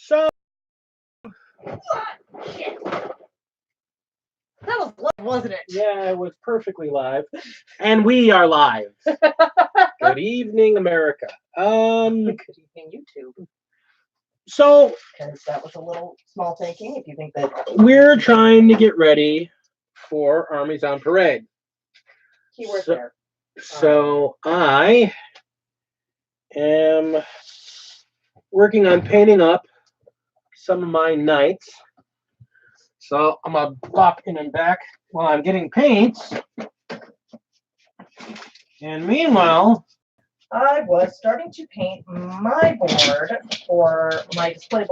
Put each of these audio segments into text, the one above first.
So, Shit. That was live, wasn't it? yeah, it was perfectly live. And we are live. Good evening, America. Good evening, YouTube. So, Because that was a little small taking. If you think that we're trying to get ready for Armies on Parade. keyword there. So, I am working on painting up some of my knights. So, I'm going to pop in and back while I'm getting paints. And meanwhile, I was starting to paint my board for my display board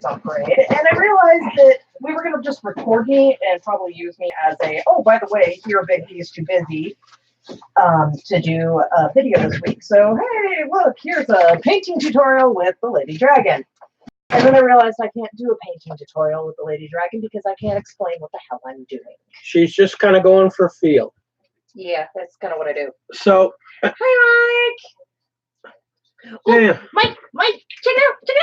on Parade, and I realized that we were going to just record me and probably use me as a, oh, by the way, here Big D is too busy to do a video this week. So, hey, look, here's a painting tutorial with the Lady Dragon. And then I realized I can't do a painting tutorial with the Lady Dragon because I can't explain what the hell I'm doing. she's just kind of going for feel. Yeah, that's kind of what I do. So, Hi, Mike. Oh, yeah. Mike, check it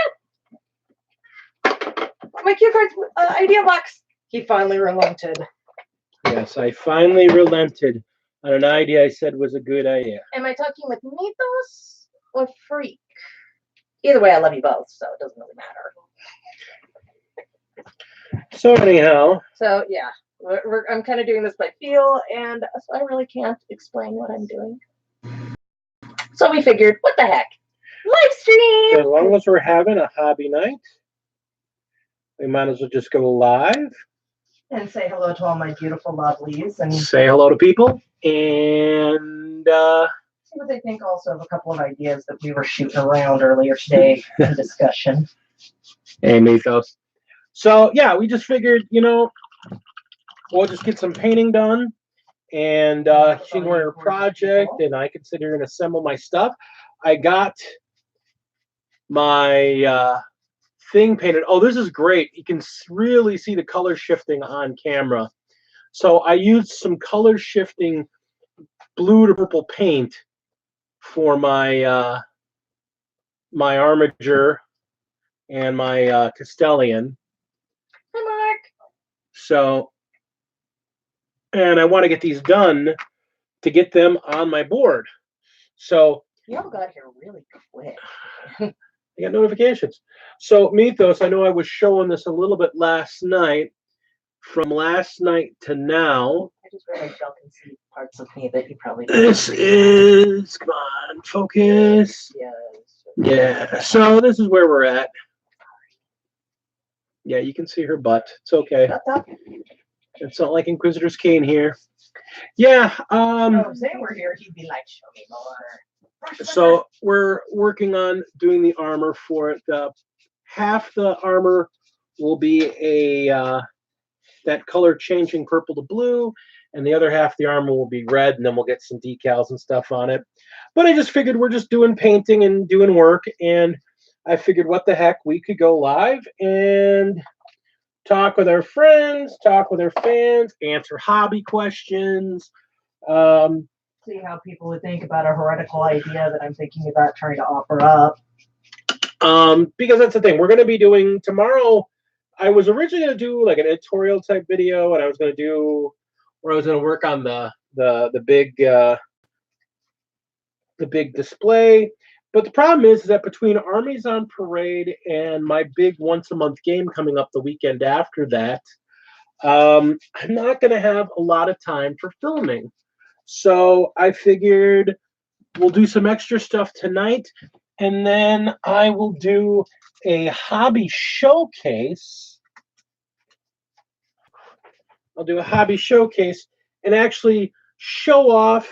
out. My cue cards idea box. He finally relented. Yes, I finally relented on an idea I said was a good idea. Am I talking with Mythos or Freak? Either way, I love you both, so it doesn't really matter. So anyhow, So yeah, I'm kind of doing this by feel, and so I really can't explain what I'm doing. So we figured, what the heck? Live stream! as long as we're having a hobby night, we might as well just go live. And say hello to all my beautiful lovelies and Say hello to people and see what they think also of a couple of ideas that we were shooting around earlier today in discussion. hey, Mythos. So yeah, we just figured, we'll just get some painting done and she can work her project and I can sit here and assemble my stuff. I got my thing painted. Oh, this is great. You can really see the color shifting on camera. So I used some color shifting blue to purple paint for my my Armiger and my Castellian. Hi, Mark. So, and I want to get these done to get them on my board. So Y'all got here really quick. I got notifications. So Mythos, I know I was showing this a little bit last night. From last night to now, I just realized y'all can see parts of me that you probably this is, come on, focus. Yes. Yeah, so this is where we're at. Yeah, you can see her butt. It's okay. It's not like Inquisitor's Cane here. Yeah. If they were here, he'd be like, show me more. So we're working on doing the armor for it. Half the armor will be a that color changing purple to blue, and the other half of the armor will be red, and then we'll get some decals and stuff on it. But I just figured we're just doing painting and doing work, and I figured what the heck, we could go live and talk with our friends, talk with our fans, answer hobby questions. See how people would think about a heretical idea that I'm thinking about trying to offer up. Because that's the thing. We're going to be doing tomorrow. I was originally going to do like an editorial type video, and I was going to do where I was going to work on the big display. But the problem is that between Armies on Parade and my big once a month game coming up the weekend after that, I'm not going to have a lot of time for filming. So I figured we'll do some extra stuff tonight, and then I will do a hobby showcase. I'll do a hobby showcase and actually show off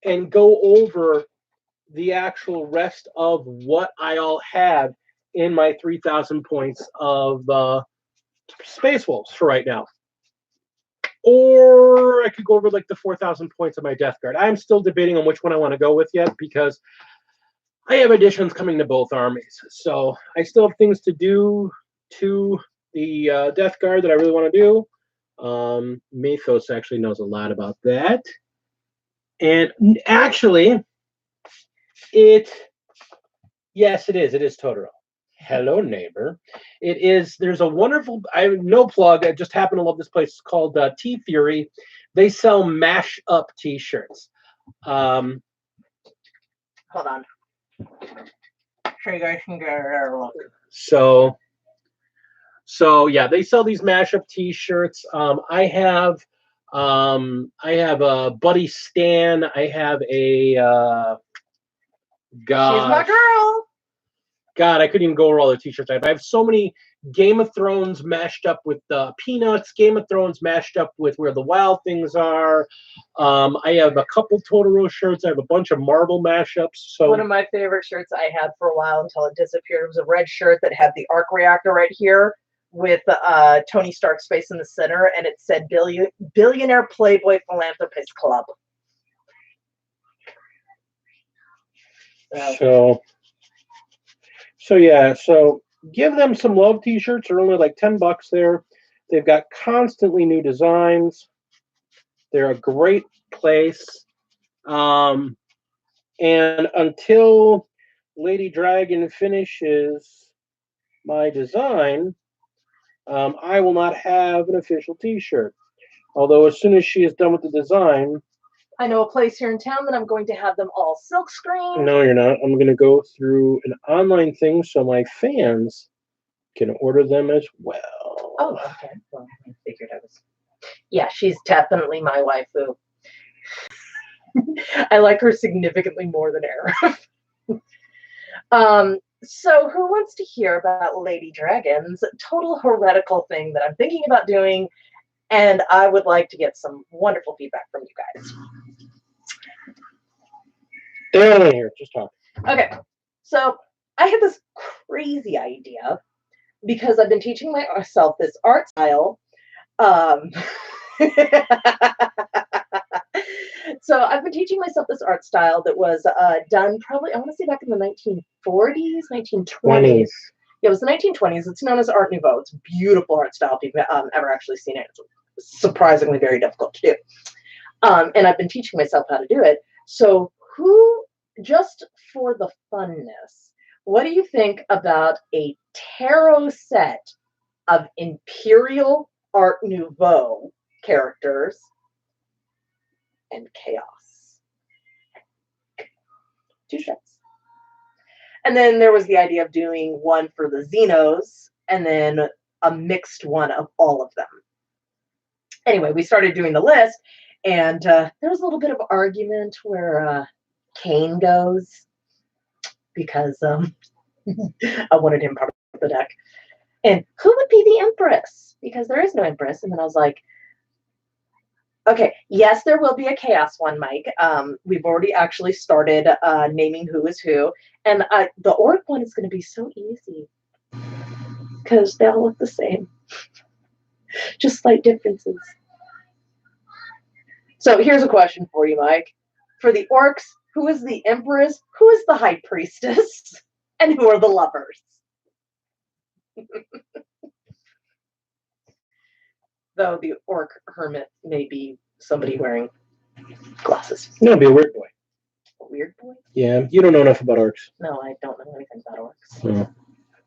and go over the actual rest of what I all have in my 3,000 points of Space Wolves for right now. Or I could go over like the 4,000 points of my Death Guard. I'm still debating on which one I want to go with yet because I have additions coming to both armies. So I still have things to do to the Death Guard that I really want to do. Mythos actually knows a lot about that. And actually, yes, it is. It is Totoro. Hello, neighbor. It is. There's a wonderful. I have no plug. I just happen to love this place. It's called T Fury. They sell mash up T-shirts. Um, Hold on. Sure, you guys can get a look. So yeah, they sell these mashup T-shirts. I have a Buddy Stan. I have a She's my gosh, girl. God, I couldn't even go over all the T-shirts I have. I have so many Game of Thrones mashed up with Peanuts. Game of Thrones mashed up with Where the Wild Things Are. I have a couple Totoro shirts. I have a bunch of Marvel mashups. So One of my favorite shirts I had for a while until it disappeared. It was a red shirt that had the arc reactor right here with Tony Stark's face in the center, and it said Billionaire Playboy Philanthropist Club. So yeah, so give them some love. T-shirts are only like $10 there. They've got constantly new designs. They're a great place. And until Lady Dragon finishes my design, I will not have an official T-shirt. Although as soon as she is done with the design, I know a place here in town that I'm going to have them all silk screen. no, you're not. I'm going to go through an online thing so my fans can order them as well. Oh, okay. Well, I figured I was. Yeah, she's definitely my waifu. I like her significantly more than Aerith. So who wants to hear about Lady Dragon's total heretical thing that I'm thinking about doing? And I would like to get some wonderful feedback from you guys. They're here. Just talk. Okay. So I had this crazy idea because I've been teaching myself this art style. So I've been teaching myself this art style that was done probably, I want to say back in the 1940s, 1920s. Yeah, it was the 1920s. It's known as Art Nouveau. It's a beautiful art style. If you've ever actually seen it, it's surprisingly very difficult to do. And I've been teaching myself how to do it. So just for the funness, what do you think about a tarot set of Imperial Art Nouveau characters and chaos? 2 sets. And then there was the idea of doing one for the Xenos and then a mixed one of all of them. Anyway, we started doing the list, and there was a little bit of argument where Kane goes because I wanted him part of the deck. And who would be the Empress? Because there is no Empress. And then I was like, okay, yes, there will be a chaos one, Mike. We've already actually started naming who is who. And the orc one is going to be so easy because they all look the same. Just slight differences. So here's a question for you, Mike. For the orcs, who is the Empress? Who is the High Priestess? And who are the lovers? Though the orc hermit may be somebody wearing glasses. No, it'd be a weird boy. A weird boy? Yeah, you don't know enough about orcs. No, I don't know anything about orcs. No,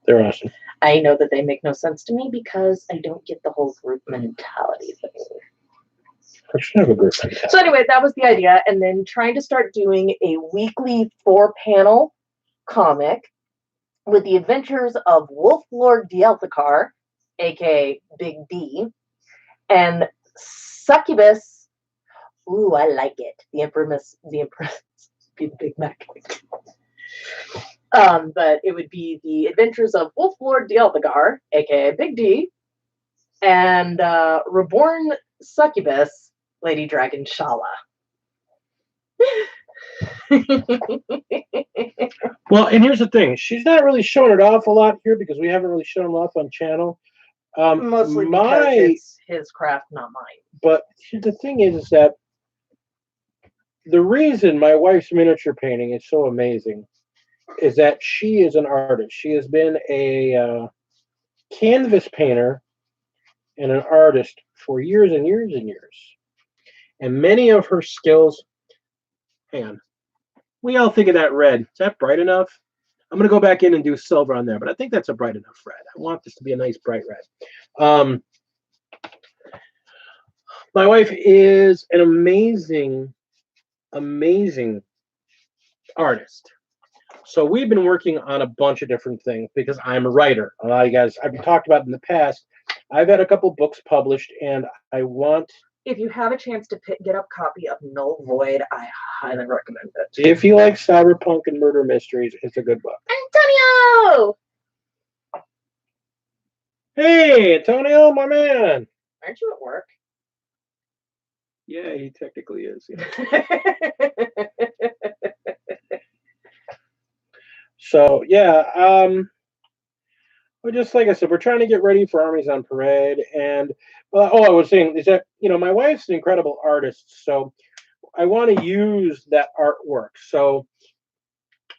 they're awesome. I know that they make no sense to me because I don't get the whole group mentality thing. I should have a group mentality. So anyway, that was the idea. And then trying to start doing a weekly 4-panel comic with the adventures of Wolf Lord Dielthakar, aka Big D, and Succubus. Ooh, I like it. The Empress, be the Big Mac. But it would be the adventures of Wolf Lord Dielthakar, aka Big D, and Reborn Succubus, Lady Dragon Shala. Well, and here's the thing. She's not really showing it off a lot here because we haven't really shown it off on channel. Mostly because it's his craft, not mine. But the thing is that the reason my wife's miniature painting is so amazing is that she is an artist. She has been a canvas painter and an artist for years and years and years. And many of her skills, hang on, we all think of that red. Is that bright enough? I'm going to go back in and do silver on there, but I think that's a bright enough red. I want this to be a nice bright red. My wife is an amazing, amazing artist. So we've been working on a bunch of different things because I'm a writer. A lot of you guys, I've talked about in the past. I've had a couple books published, and I want. If you have a chance to get a copy of Null Void, I highly recommend it. If you like cyberpunk and murder mysteries, it's a good book. Antonio! Hey, Antonio, my man. Aren't you at work? Yeah, he technically is. Yeah. So yeah, well, just like I said, we're trying to get ready for Armies on Parade, and I was saying is that my wife's an incredible artist, so I want to use that artwork. So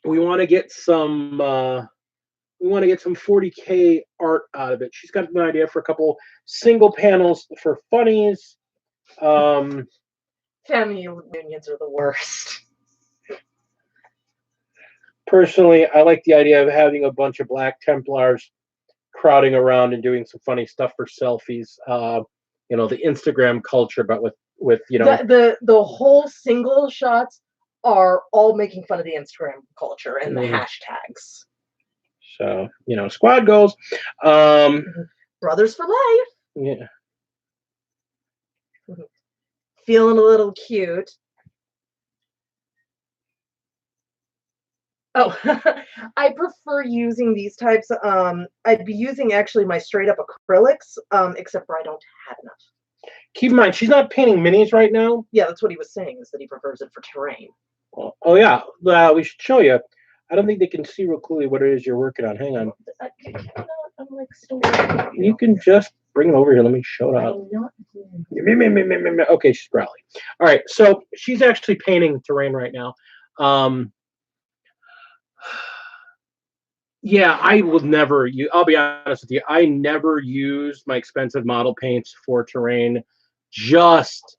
we want to get some 40K art out of it. She's got an idea for a couple single panels for funnies. Family reunions are the worst. Personally, I like the idea of having a bunch of Black Templars crowding around and doing some funny stuff for selfies. The Instagram culture, but with the whole single shots are all making fun of the Instagram culture and the hashtags. So squad goals. Brothers for life. Yeah. Feeling a little cute. Oh, I prefer using these types. I'd be using actually my straight up acrylics, except for I don't have enough. Keep in mind, she's not painting minis right now. Yeah, that's what he was saying, is that he prefers it for terrain. Oh yeah, we should show you. I don't think they can see real clearly what it is you're working on. Hang on. I'm like still. You can just bring it over here. Let me show it out. Okay, she's growling. All right, so she's actually painting terrain right now. Yeah, I will never. I'll be honest with you. I never use my expensive model paints for terrain. Just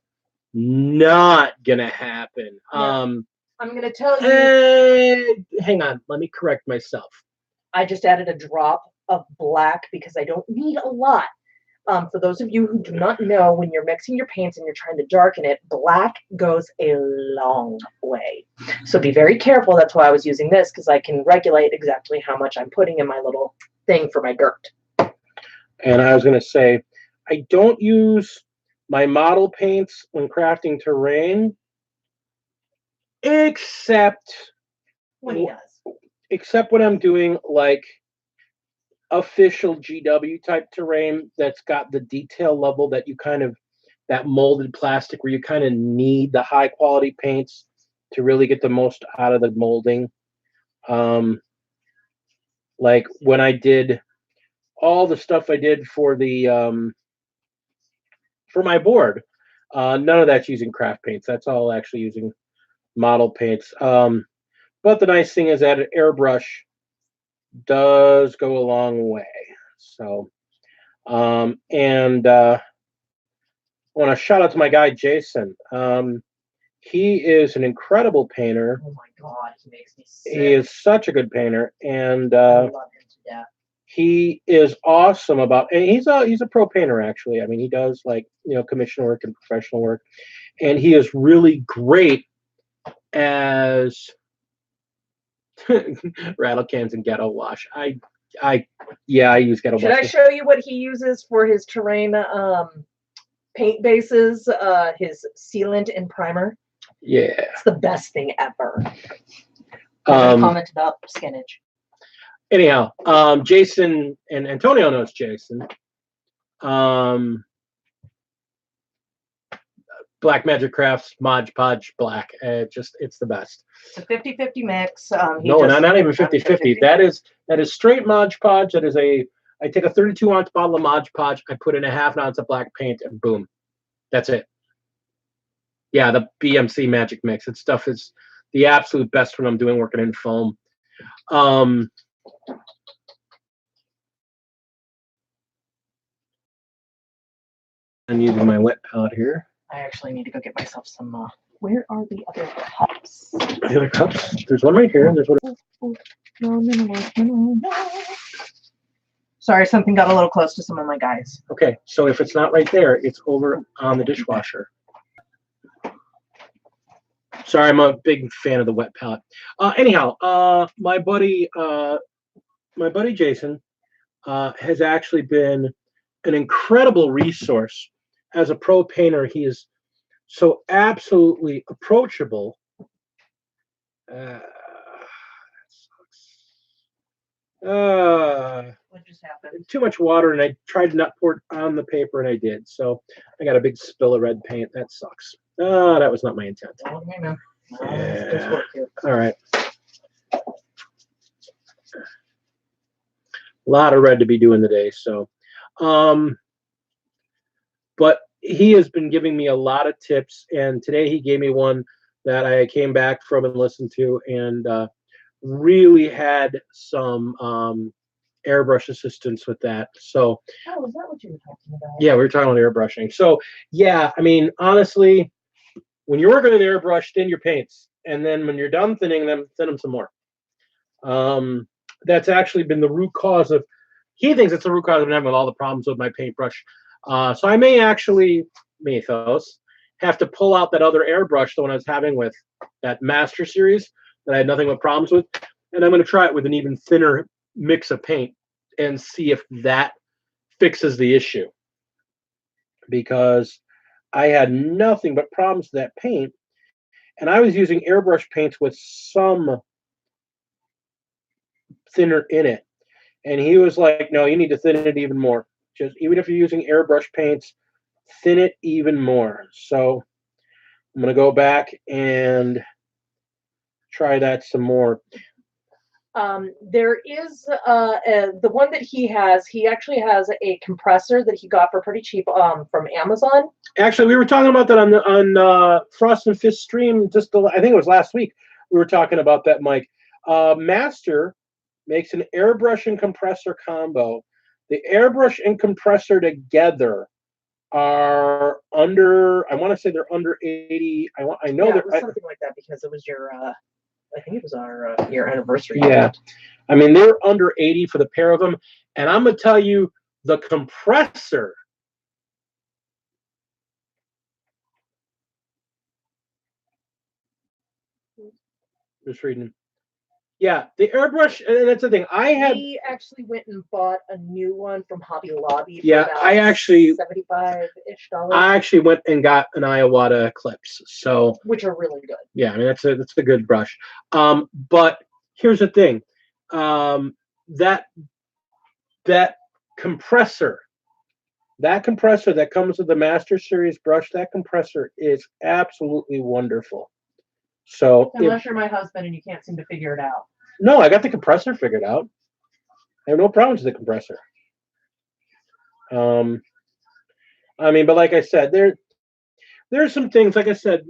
not gonna happen. Yeah. I'm gonna tell you. Hang on. Let me correct myself. I just added a drop of black because I don't need a lot. For those of you who do not know, when you're mixing your paints and you're trying to darken it, black goes a long way. So be very careful. That's why I was using this, because I can regulate exactly how much I'm putting in my little thing for my dirt. And I was going to say, I don't use my model paints when crafting terrain, except when he does. Except when I'm doing like official GW type terrain that's got the detail level that you that molded plastic where you kind of need the high quality paints to really get the most out of the molding. Like when I did all the stuff I did for the for my board, none of that's using craft paints. That's all actually using model paints. But the nice thing is that an airbrush does go a long way. So, and I want to shout out to my guy Jason. He is an incredible painter. Oh my God, he makes me sick. He is such a good painter, and I love him to death. He is awesome about. And he's a pro painter actually. I mean, he does like commission work and professional work, and he is really great as rattle cans and ghetto wash. I use ghetto wash. Should I show you what he uses for his terrain paint bases, his sealant and primer? Yeah. It's the best thing ever. Comment about skinnage. Anyhow, Jason and Antonio knows Jason. Black Magic Crafts, Mod Podge Black. It's the best. It's a 50-50 mix. No, not even 50-50. That is straight Mod Podge. I take a 32-ounce bottle of Mod Podge, I put in a half an ounce of black paint, and boom. That's it. Yeah, the BMC Magic Mix. That stuff is the absolute best when I'm working in foam. I'm using my wet palette here. I actually need to go get myself some. Where are the other cups? The other cups? There's one right here. And there's one. Sorry, something got a little close to some of my guys. Okay, so if it's not right there, it's over on the dishwasher. Sorry, I'm a big fan of the wet palette. Anyhow, my buddy Jason has actually been an incredible resource as a pro painter. He is so absolutely approachable. What just happened? Too much water, and I tried to not pour it on the paper, and I did. So I got a big spill of red paint. That sucks. That was not my intent. Okay, man. Yeah. All right. A lot of red to be doing today. So, but he has been giving me a lot of tips, and today he gave me one that I came back from and listened to, and really had some airbrush assistance with that. So, oh, is that what you were talking about? Yeah, we were talking about airbrushing. So, yeah, I mean, honestly, when you're working with airbrush, thin your paints, and then when you're done thinning them, thin them some more. That's actually been the root cause of. He thinks it's the root cause of having all the problems with my paintbrush. So I may actually, Mythos, have to pull out that other airbrush, the one I was having with that Master Series that I had nothing but problems with, and I'm going to try it with an even thinner mix of paint and see if that fixes the issue. Because I had nothing but problems with that paint, and I was using airbrush paints with some thinner in it. And he was like, no, you need to thin it even more. Just even if you're using airbrush paints, thin it even more. So I'm going to go back and try that some more. There is the one that he has. He actually has a compressor that he got for pretty cheap from Amazon. Actually, we were talking about that on Frost and Fist stream. I think it was last week. We were talking about that, Mike. Master makes an airbrush and compressor combo. The airbrush and compressor together are under. I want to say they're under 80. I know it was something like that because it was your. I think it was your anniversary. Yeah, I mean they're under 80 for the pair of them, and I'm gonna tell you the compressor. Just reading. Yeah, the airbrush, and that's the thing. He actually went and bought a new one from Hobby Lobby. For yeah, about I actually $75-ish. I actually went and got an Iwata Eclipse, so which are really good. Yeah, I mean that's a good brush. But here's the thing, that compressor, that comes with the Master Series brush, that compressor is absolutely wonderful. So unless you're my husband and you can't seem to figure it out. No, I got the compressor figured out. I have no problems with the compressor. I mean, but like I said, there's some things. Like I said,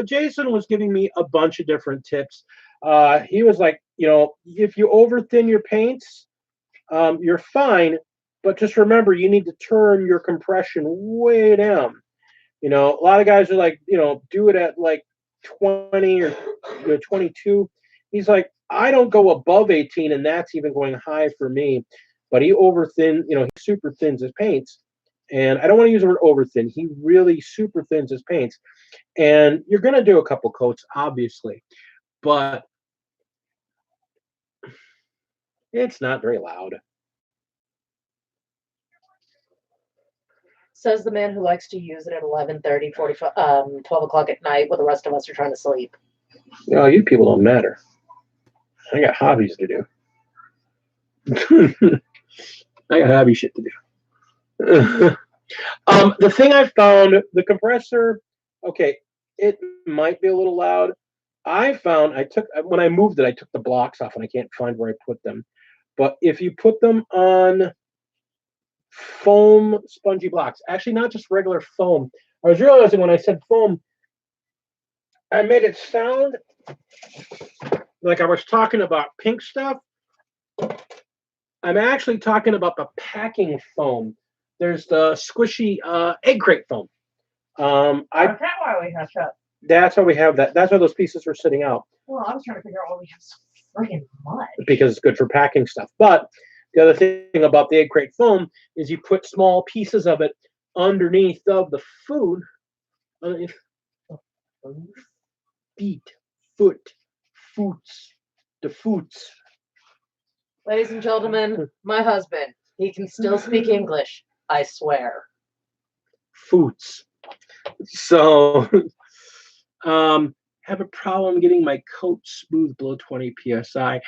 Jason was giving me a bunch of different tips. He was like, if you over thin your paints, you're fine, but just remember you need to turn your compression way down. A lot of guys are like, do it at like 20 or 22. He's like, I don't go above 18, and that's even going high for me. But he over thin, he super thins his paints. And I don't want to use the word over thin. He really super thins his paints. And you're going to do a couple coats, obviously. But it's not very loud. Says the man who likes to use it at 11:30, 12 o'clock at night when the rest of us are trying to sleep. You people don't matter. I got hobbies to do. I got hobby shit to do. The thing I found, the compressor, okay, it might be a little loud. When I moved it, I took the blocks off and I can't find where I put them. But if you put them on foam spongy blocks, actually not just regular foam. I was realizing when I said foam, I made it sound like I was talking about pink stuff. I'm actually talking about the packing foam. There's the squishy egg crate foam. That's why we have shut. That's why we have that. That's why those pieces were sitting out. Well, I was trying to figure out why we have so Friggin' much. because it's good for packing stuff. But the other thing about the egg crate foam is you put small pieces of it underneath of the food, underneath feet, foots, the foots. Ladies and gentlemen, my husband, he can still speak English, I swear. Foots. So, have a problem getting my coat smooth below 20 psi.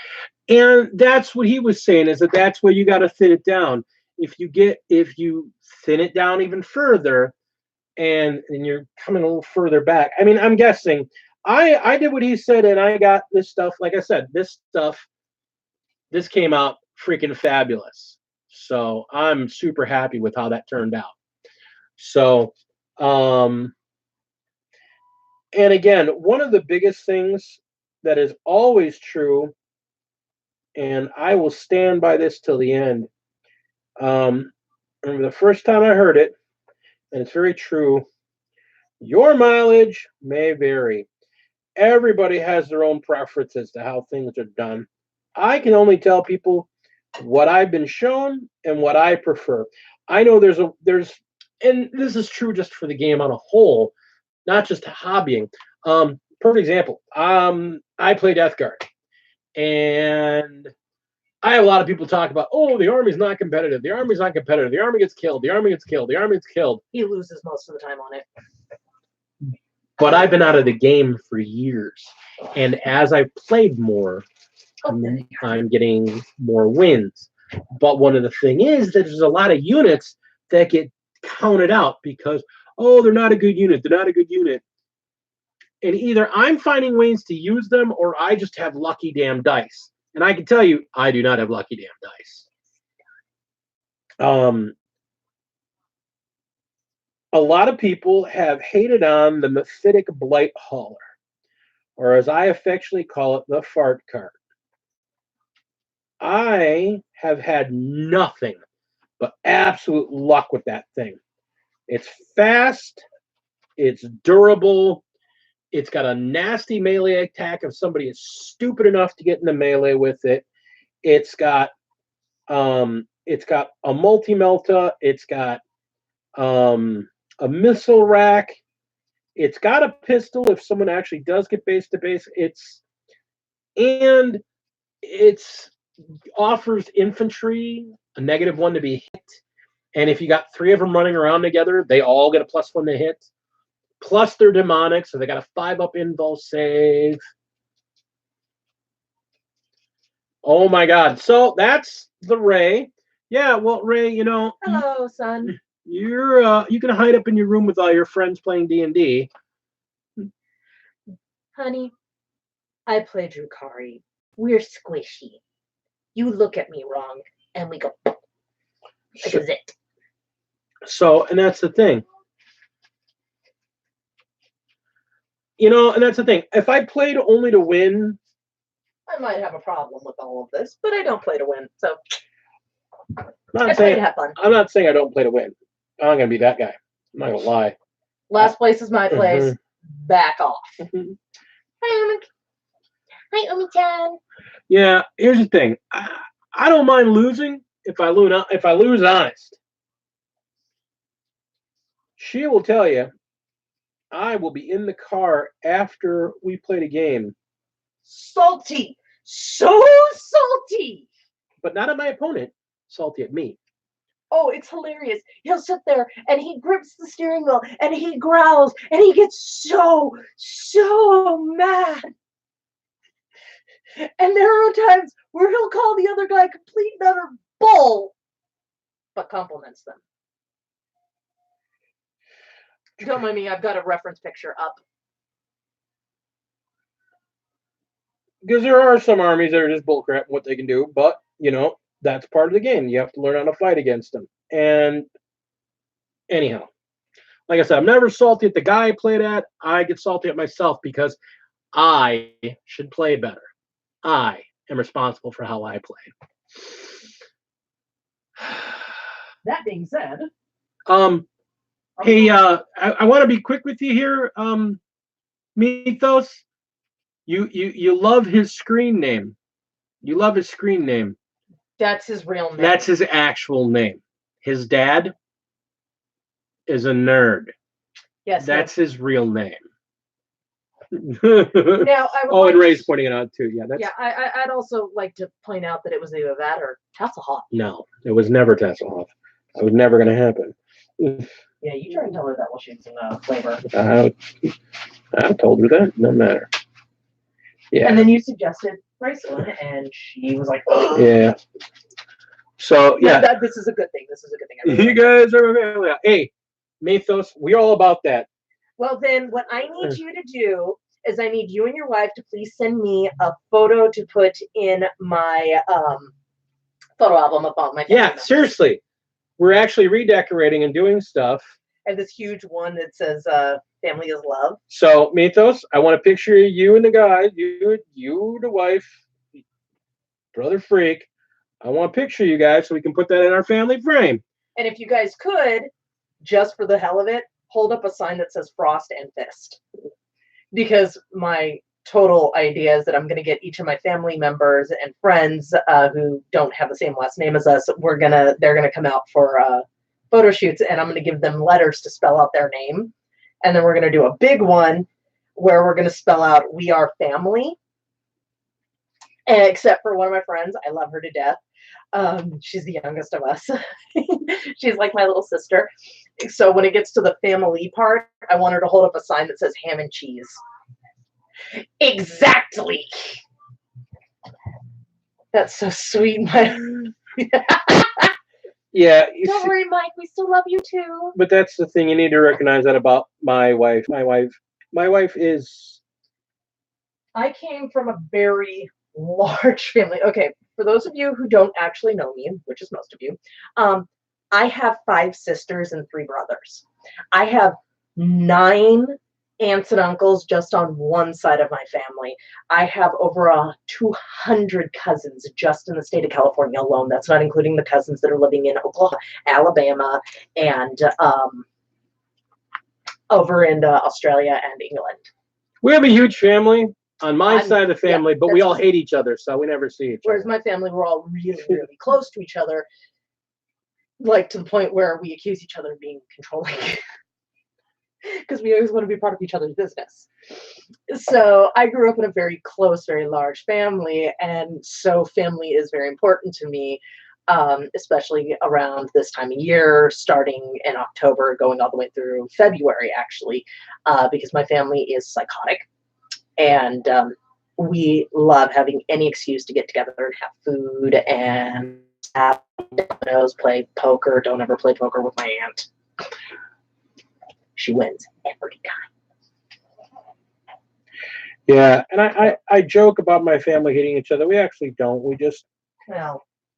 And that's what he was saying, is that that's where you got to thin it down. If you thin it down even further, and you're coming a little further back. I mean, I'm guessing I did what he said, and I got this stuff. Like I said, this came out freaking fabulous. So I'm super happy with how that turned out. So, and again, one of the biggest things that is always true, and I will stand by this till the end. Remember the first time I heard it, and it's very true, your mileage may vary. Everybody has their own preferences to how things are done. I can only tell people what I've been shown and what I prefer. I know there's and this is true just for the game on a whole, not just hobbying. Perfect example. I play Death Guard, and I have a lot of people talk about, oh, the Army's not competitive. The Army's not competitive. The Army gets killed. The Army gets killed. The Army gets killed. He loses most of the time on it. But I've been out of the game for years, and as I've played more, I'm getting more wins. But one of the thing is that there's a lot of units that get counted out because, oh, they're not a good unit. They're not a good unit. And either I'm finding ways to use them, or I just have lucky damn dice. And I can tell you, I do not have lucky damn dice. A lot of people have hated on the Mephitic Blight Hauler, or as I affectionately call it, the fart cart. I have had nothing but absolute luck with that thing. It's fast, it's durable, it's got a nasty melee attack if somebody is stupid enough to get in the melee with it. It's got a multi-melta, it's got a missile rack, it's got a pistol if someone actually does get base to base. It's offers infantry a -1 to be hit, and if you got 3 of them running around together, they all get a +1 to hit. Plus they're demonic, so they got a 5-up invul save. Oh my god! So that's the Ray. Yeah, well, Ray, hello, son. You can hide up in your room with all your friends playing D&D. Honey, I play Drukari. We're squishy. You look at me wrong, and we go like a zit. So, and that's the thing. And that's the thing. If I played only to win, I might have a problem with all of this, but I don't play to win, so I'm I play to have fun. I'm not saying I don't play to win. I'm not gonna be that guy. I'm not gonna lie. Last place is my place. Mm-hmm. Back off. Hi, Umi-chan. Yeah, here's the thing. I don't mind losing if I lose honest. She will tell you I will be in the car after we played a game. Salty. So salty. But not at my opponent. Salty at me. Oh, it's hilarious. He'll sit there and he grips the steering wheel and he growls and he gets so mad. And there are times where he'll call the other guy complete and utter bull, but compliments them. Don't mind me, I've got a reference picture up. Because there are some armies that are just bullcrap what they can do, but that's part of the game. You have to learn how to fight against them. And anyhow, like I said, I'm never salty at the guy I played at. I get salty at myself because I should play better. I am responsible for how I play. That being said, hey, I want to be quick with you here, Mythos. You love his screen name. You love his screen name. That's his real name. That's his actual name. His dad is a nerd. Yes. That's his real name. Now, I would and Ray's pointing it out too. Yeah, that's. Yeah, I'd also like to point out that it was either that or Hasselhoff. No, it was never Hasselhoff. That was never going to happen. Yeah, you try and tell her that while she's in flavor. I told her that. No matter. Yeah. And then you suggested Raceland, and she was like, oh. Yeah. So, yeah. This is a good thing. This is a good thing. Really you guys are family. Hey, Mythos, we're all about that. Well, then what I need you to do is I need you and your wife to please send me a photo to put in my photo album about my family. Yeah, seriously. We're actually redecorating and doing stuff. And this huge one that says family is love. So, Mythos, I want a picture of you and the guy, you, the wife, brother freak. I want a picture of you guys so we can put that in our family frame. And if you guys could, just for the hell of it, hold up a sign that says Frost and Fist. Because my total idea is that I'm going to get each of my family members and friends who don't have the same last name as us. They're going to come out for photo shoots, and I'm going to give them letters to spell out their name. And then we're going to do a big one where we're going to spell out "We Are Family." And except for one of my friends, I love her to death. She's the youngest of us. She's like my little sister. So when it gets to the family part, I want her to hold up a sign that says ham and cheese. Exactly. That's so sweet. Yeah. Don't worry, Mike. We still love you too. But that's the thing. You need to recognize that about my wife. My wife is. I came from a very large family. Okay, for those of you who don't actually know me, which is most of you, I have 5 sisters and 3 brothers. I have 9 aunts and uncles just on one side of my family. I have over 200 cousins just in the state of California alone. That's not including the cousins that are living in Oklahoma, Alabama, and over in Australia and England. We have a huge family on my side of the family, but we all hate each other, so we never see each other. Whereas my family, we're all really, really close to each other, like to the point where we accuse each other of being controlling. Because we always want to be part of each other's business. So I grew up in a very close, very large family, and so family is very important to me, especially around this time of year, starting in October, going all the way through February, actually, because my family is psychotic, and we love having any excuse to get together and have food and have dominoes, play poker. Don't ever play poker with my aunt. She wins every time. Yeah, and I joke about my family hating each other. We actually don't.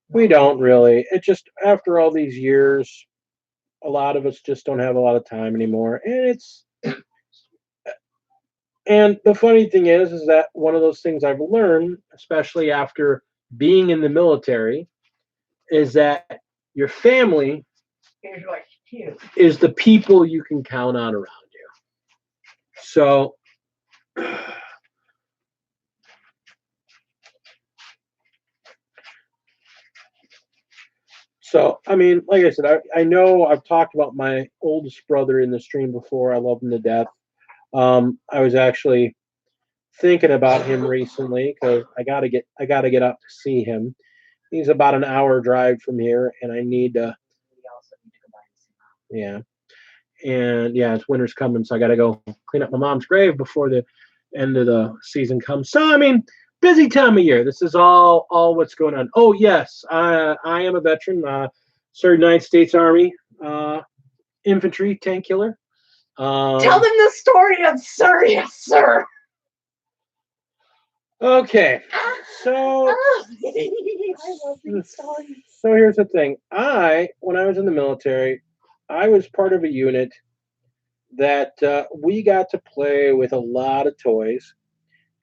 We don't really. It just, after all these years, a lot of us just don't have a lot of time anymore. And the funny thing is that one of those things I've learned, especially after being in the military, is that your family is the people you can count on around you. So, I mean, like I said, I know I've talked about my oldest brother in the stream before. I love him to death. I was actually thinking about him recently because I gotta get up to see him. He's about an hour drive from here, and I need to. Yeah. And yeah, it's winter's coming, so I got to go clean up my mom's grave before the end of the season comes. So, I mean, busy time of year. This is all what's going on. Oh, yes, I am a veteran, served United States Army, infantry, tank killer. Tell them the story of Sir, yes, sir. Okay, so I love these stories. So here's the thing. When I was in the military, I was part of a unit that we got to play with a lot of toys,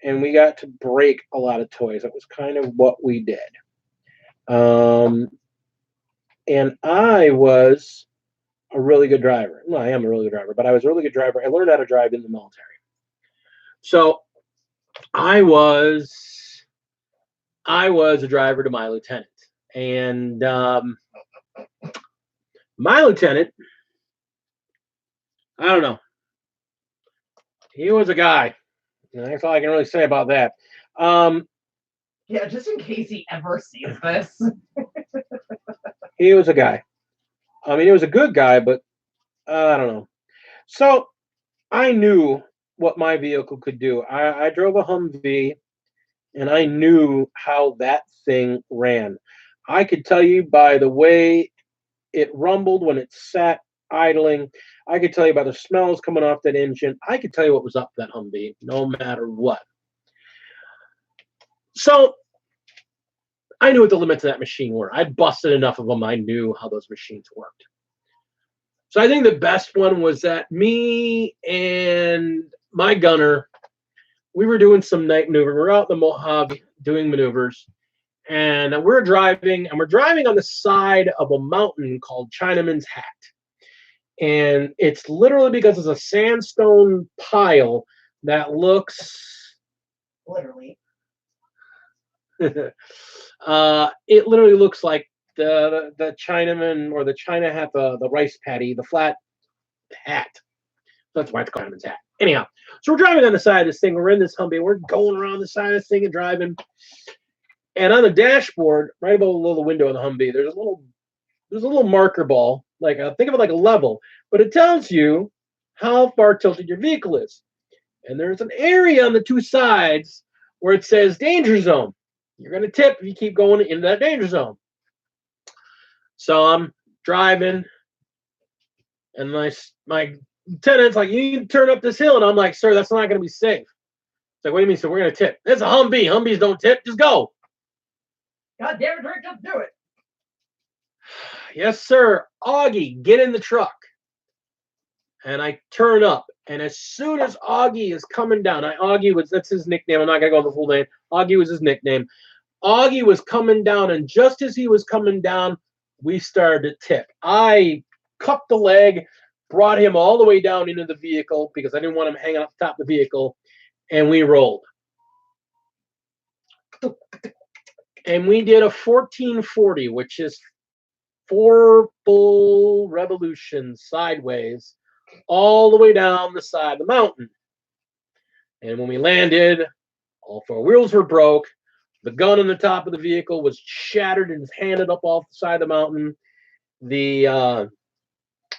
and we got to break a lot of toys. That was kind of what we did. And I was a really good driver. No, I am a really good driver, but I was a really good driver. I learned how to drive in the military. So I was I was a driver to my lieutenant. And my lieutenant, I don't know. He was a guy. That's all I can really say about that. Yeah, just in case he ever sees this. He was a guy. I mean, he was a good guy, but I don't know. So I knew what my vehicle could do. I drove a Humvee, and I knew how that thing ran. I could tell you by the way it rumbled when it sat idling. I could tell you by the smells coming off that engine. I could tell you what was up that Humvee, no matter what. So I knew what the limits of that machine were. I'd busted enough of them. I knew how those machines worked. So I think the best one was that me and my gunner, we were doing some night maneuvering. We're out in the Mojave doing maneuvers, and we're driving on the side of a mountain called Chinaman's Hat. And it's literally because it's a sandstone pile that looks Literally. it literally looks like the Chinaman or the China hat, the rice paddy, the flat hat. That's why it's called Chinaman's hat. Anyhow, so we're driving on the side of this thing. We're in this Humvee. We're going around the side of this thing and driving. And on the dashboard, right above the little window of the Humvee, there's a little marker ball. Like think of it like a level, but it tells you how far tilted your vehicle is. And there's an area on the two sides where it says danger zone. You're going to tip if you keep going into that danger zone. So I'm driving, and my lieutenant's like, you need to turn up this hill. And I'm like, sir, that's not going to be safe. It's like, what do you mean? So we're going to tip. It's a Humvee. Humvees don't tip. Just go. God damn it, Rick, just do it. Yes, sir. Augie, get in the truck. And I turn up. And as soon as Augie is coming down, that's his nickname. I'm not going to go with the full name. Augie was his nickname. Augie was coming down, and just as he was coming down, we started to tip. I cupped the leg, brought him all the way down into the vehicle because I didn't want him hanging off the top of the vehicle, and we rolled. And we did a 1440, which is 4 full revolutions sideways all the way down the side of the mountain. And when we landed, all 4 wheels were broke. The gun on the top of the vehicle was shattered and handed up off the side of the mountain. The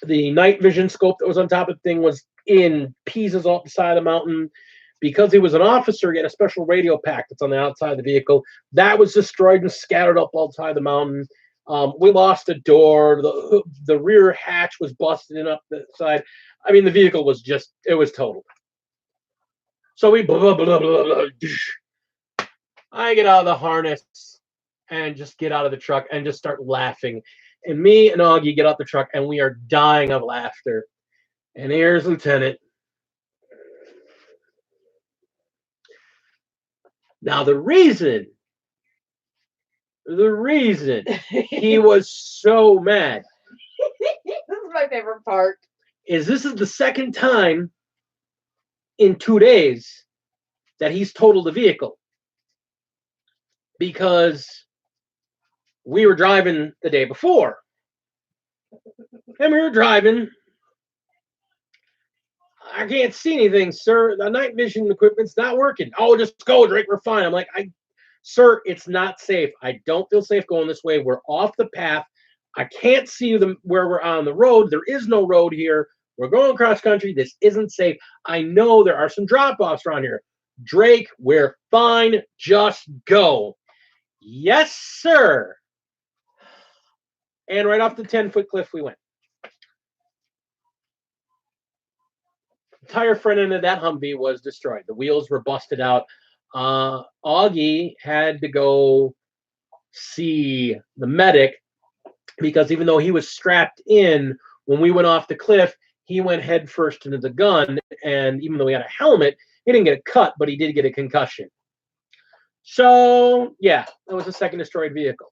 night vision scope that was on top of the thing was in pieces off the side of the mountain. Because he was an officer, he had a special radio pack that's on the outside of the vehicle. That was destroyed and scattered up all the side of the mountain. We lost a door. The rear hatch was busted in up the side. I mean, the vehicle was it was total. So we blah, blah, blah, blah, blah. I get out of the harness and just get out of the truck and just start laughing. And me and Augie get out the truck and we are dying of laughter. And here's Lieutenant. Now the reason he was so mad This is my favorite part. is this is the second time in 2 days that he's totaled the vehicle. Because we were driving the day before. And we were driving. I can't see anything, sir. The night vision equipment's not working. Oh, just go, Drake. We're fine. I'm like, sir, it's not safe. I don't feel safe going this way. We're off the path. I can't see where we're on the road. There is no road here. We're going cross country. This isn't safe. I know there are some drop-offs around here. Drake, we're fine. Just go. Yes, sir. And right off the 10-foot cliff we went. The entire front end of that Humvee was destroyed. The wheels were busted out. Augie had to go see the medic because even though he was strapped in, when we went off the cliff, he went head first into the gun. And even though he had a helmet, he didn't get a cut, but he did get a concussion. So, yeah, that was the second destroyed vehicle.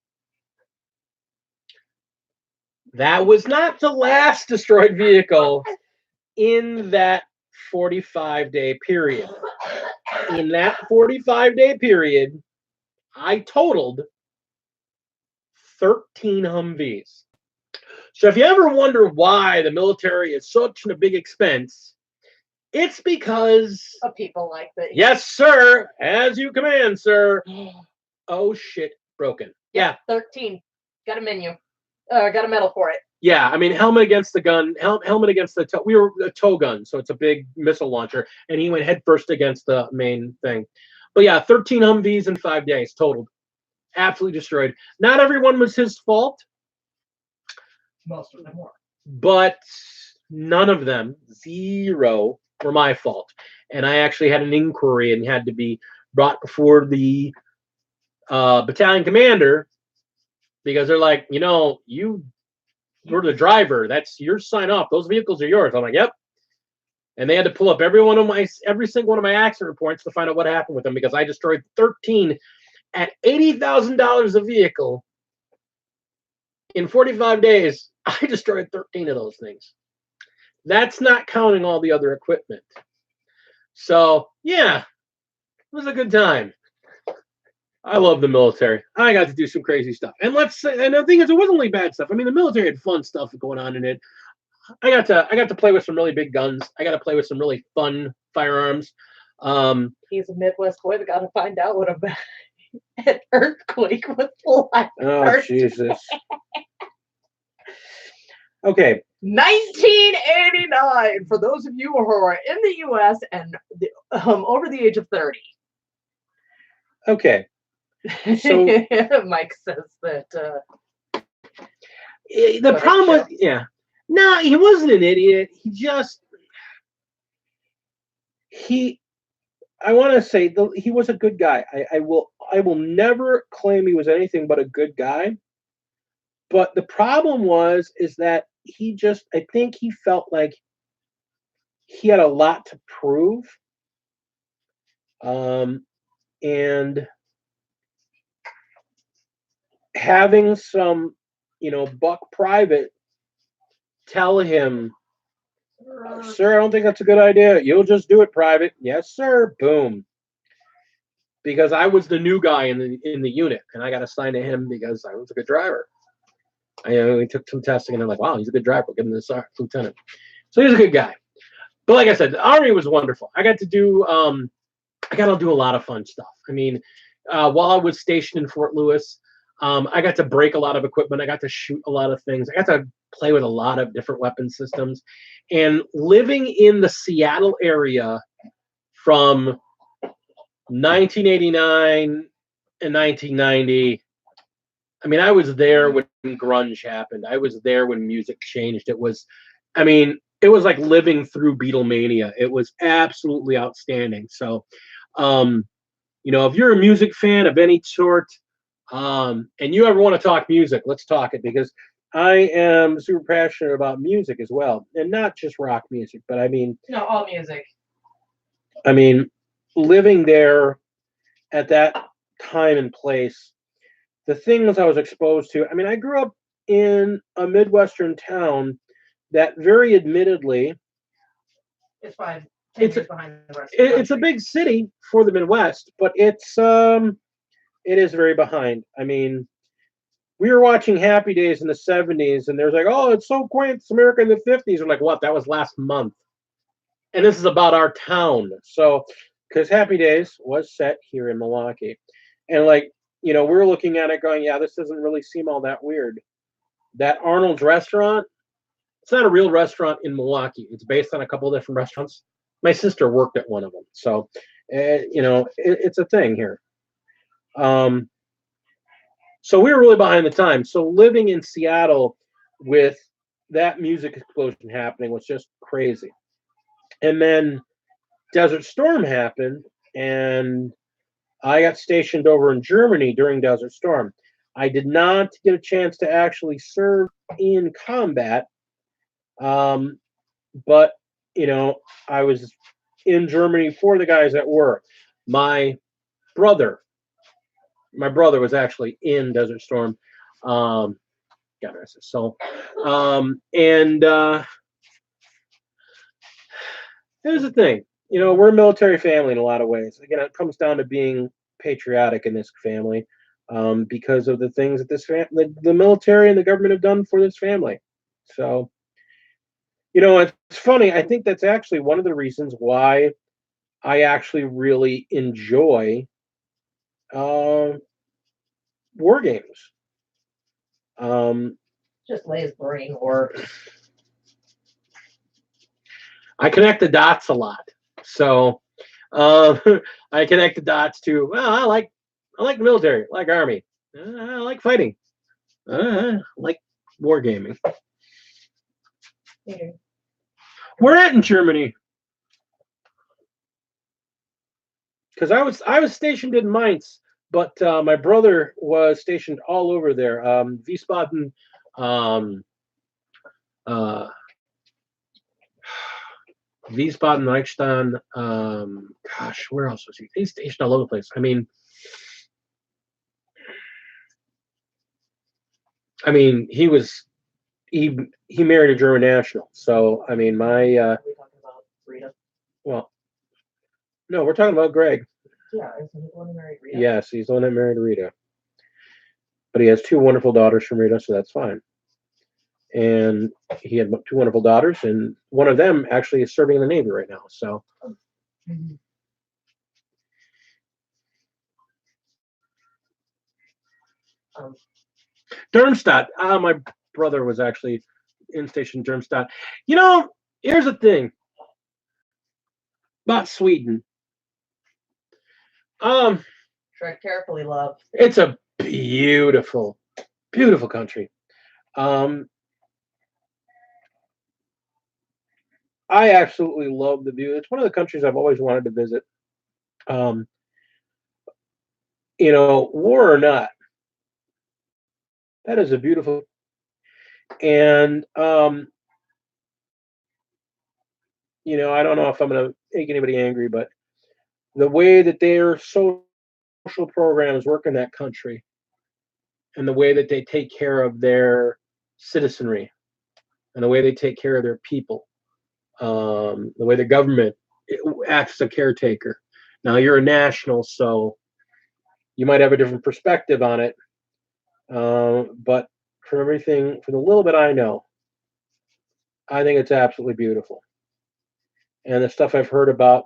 That was not the last destroyed vehicle in that 45-day period. In that 45-day period, I totaled 13 Humvees. So if you ever wonder why the military is such a big expense, it's because Of people like that. yes, sir, as you command, sir. Oh shit, broken. Yeah, 13. Got a menu. Got a medal for it. yeah. I mean, helmet against the gun, helmet against the we were a tow gun, so it's a big missile launcher, and he went headfirst against the main thing. But yeah, 13 Humvees in 5 days totaled, absolutely destroyed. Not everyone was his fault. Most of them were. But none of them, zero, were my fault. And I actually had an inquiry and had to be brought before the battalion commander because they're like, you were the driver. That's your sign off. Those vehicles are yours. I'm like, yep. And they had to pull up every single one of my accident reports to find out what happened with them because I destroyed 13 at $80,000 a vehicle in 45 days. I destroyed 13 of those things. That's not counting all the other equipment. So, yeah, it was a good time. I love the military. I got to do some crazy stuff. And and the thing is, it wasn't only bad stuff. I mean, the military had fun stuff going on in it. I got to play with some really big guns. I got to play with some really fun firearms. He's a Midwest boy that got to find out what an earthquake was like. Oh, Jesus. Okay. 1989, for those of you who are in the U.S. and over the age of 30. Okay. So Mike says that. The problem was, yeah. No, he wasn't an idiot. I want to say he was a good guy. I will never claim he was anything but a good guy. But the problem is that I think he felt like he had a lot to prove. And having some, buck private tell him, sir, I don't think that's a good idea. You'll just do it, private. Yes, sir. Boom. Because I was the new guy in the unit, and I got assigned to him because I was a good driver. We took some testing, and they're like, wow, he's a good driver. We'll give him this lieutenant. So he's a good guy. But like I said, the Army was wonderful. I got to do a lot of fun stuff. I mean, while I was stationed in Fort Lewis, I got to break a lot of equipment. I got to shoot a lot of things. I got to play with a lot of different weapon systems. And living in the Seattle area from 1989 and 1990, I mean, I was there when grunge happened. I was there when music changed. It was like living through Beatlemania. It was absolutely outstanding. So, if you're a music fan of any sort, and you ever want to talk music, let's talk it, because I am super passionate about music as well, and not just rock music, but all music. I mean, living there at that time and place, the things I was exposed to. I mean, I grew up in a Midwestern town that very admittedly, it's fine. It's a big city for the Midwest, but it is very behind. I mean, we were watching Happy Days in the 70s, and there's like, oh, it's so quaint, it's America in the 50s. We're like, what? That was last month. And this is about our town. So, because Happy Days was set here in Milwaukee. And we're looking at it going, yeah, this doesn't really seem all that weird. That Arnold's restaurant, it's not a real restaurant in Milwaukee. It's based on a couple of different restaurants. My sister worked at one of them. So, it's a thing here. So we were really behind the times. So living in Seattle with that music explosion happening was just crazy. And then Desert Storm happened, and I got stationed over in Germany during Desert Storm. I did not get a chance to actually serve in combat, but I was in Germany for the guys that were. My brother was actually in Desert Storm. God rest his soul. And here's the thing. We're a military family in a lot of ways. Again, it comes down to being patriotic in this family because of the things that the military and the government have done for this family. So, it's funny. I think that's actually one of the reasons why I actually really enjoy uh, war games. Just lays brain work. I connect the dots a lot. So I connect the dots to, well, I like the military, I like army, I like fighting, I like wargaming. Yeah. We're at in Germany because I was stationed in Mainz, but my brother was stationed all over there. Wiesbaden, um, uh, Wiesbaden, Reichstein. Gosh, where else was he? He's stationed all over the place. I mean, he married a German national. So I mean, Are we talking about Rita? well, no, we're talking about Greg. Yeah, isn't he the one who married Rita? Yes, he's the one that married Rita. But he has two wonderful daughters from Rita, so that's fine. And he had two wonderful daughters, and one of them actually is serving in the Navy right now. So. Mm-hmm. Darmstadt. My brother was actually in station Darmstadt. Here's the thing about Sweden. Tread carefully, love. It's a beautiful, beautiful country. I absolutely love the view. It's one of the countries I've always wanted to visit. War or not, that is a beautiful. And I don't know if I'm going to make anybody angry, but the way that their social programs work in that country, and the way that they take care of their citizenry, and the way they take care of their people, the way the government acts as a caretaker. Now you're a national, so you might have a different perspective on it, but from the little bit I know, I think it's absolutely beautiful. And the stuff I've heard about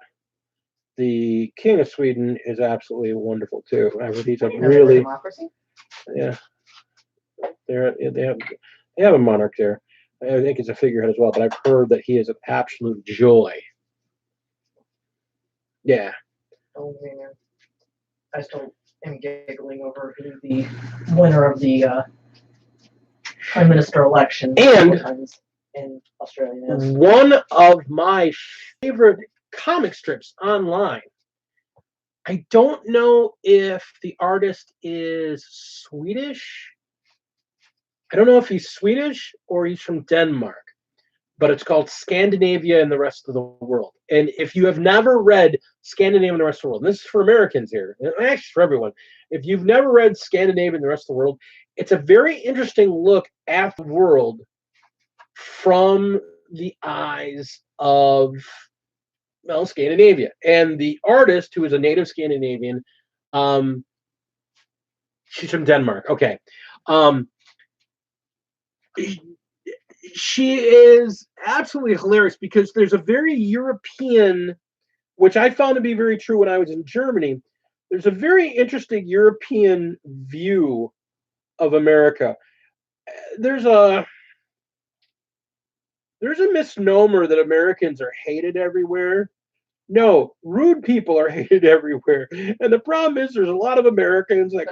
the King of Sweden is absolutely wonderful too. I heard he's a really democracy. Yeah, they have a monarch there. I think it's a figurehead as well, but I've heard that he is an absolute joy. Yeah. Oh man, I still am giggling over who the winner of the prime minister election And in Australia is. One of my favorite comic strips online. I don't know if the artist is Swedish. I don't know if he's Swedish or he's from Denmark, but it's called Scandinavia and the Rest of the World. And if you have never read Scandinavia and the Rest of the World, and this is for Americans here, and actually for everyone, if you've never read Scandinavia and the Rest of the World, it's a very interesting look at the world from the eyes of Scandinavia. And the artist, who is a native Scandinavian, she's from Denmark. Okay. She is absolutely hilarious because there's a very European, which I found to be very true when I was in Germany. There's a very interesting European view of America. There's a misnomer that Americans are hated everywhere. No, rude people are hated everywhere. And the problem is there's a lot of Americans that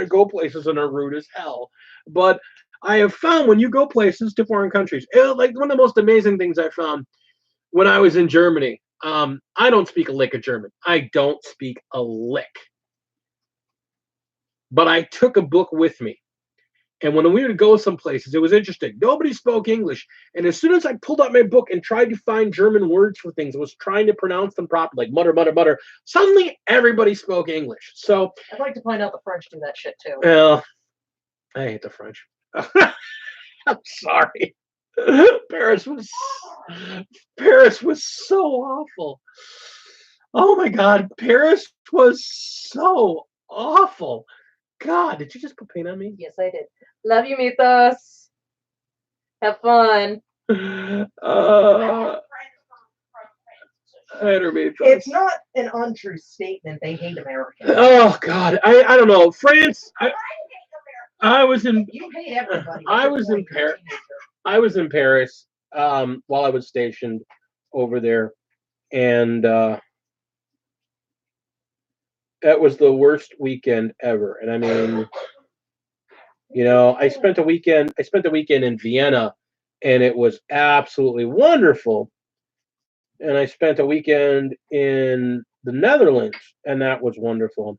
go places and are rude as hell. But I have found when you go places to foreign countries, like one of the most amazing things I found when I was in Germany, I don't speak a lick of German. I don't speak a lick. But I took a book with me. And when we would go some places, it was interesting. Nobody spoke English. And as soon as I pulled out my book and tried to find German words for things, I was trying to pronounce them properly, like mutter, mutter, mutter. Suddenly, everybody spoke English. So I'd like to point out the French do that shit too. Well, I hate the French. I'm sorry. Paris was so awful. Oh my God, Paris was so awful. God, did you just put paint on me? Yes, I did. Love you, Mythos. Have fun. It's not an untrue statement. They hate Americans. Oh God, I don't know. France. I was in. You hate everybody. I was in Paris. I was in Paris while I was stationed over there, and that was the worst weekend ever. And I mean, I spent a weekend. I spent the weekend in Vienna, and it was absolutely wonderful. And I spent a weekend in the Netherlands, and that was wonderful.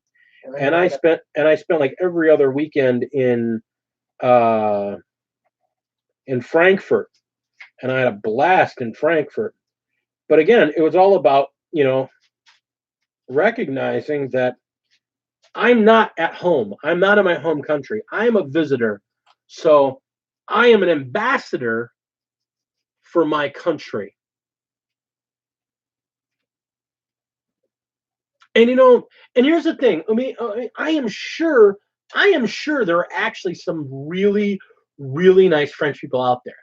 And I spent like every other weekend uh, in Frankfurt, and I had a blast in Frankfurt. But again, it was all about recognizing that I'm not at home. I'm not in my home country. I am a visitor, so I am an ambassador for my country. And and here's the thing. I mean, I am sure there are actually some really, really nice French people out there.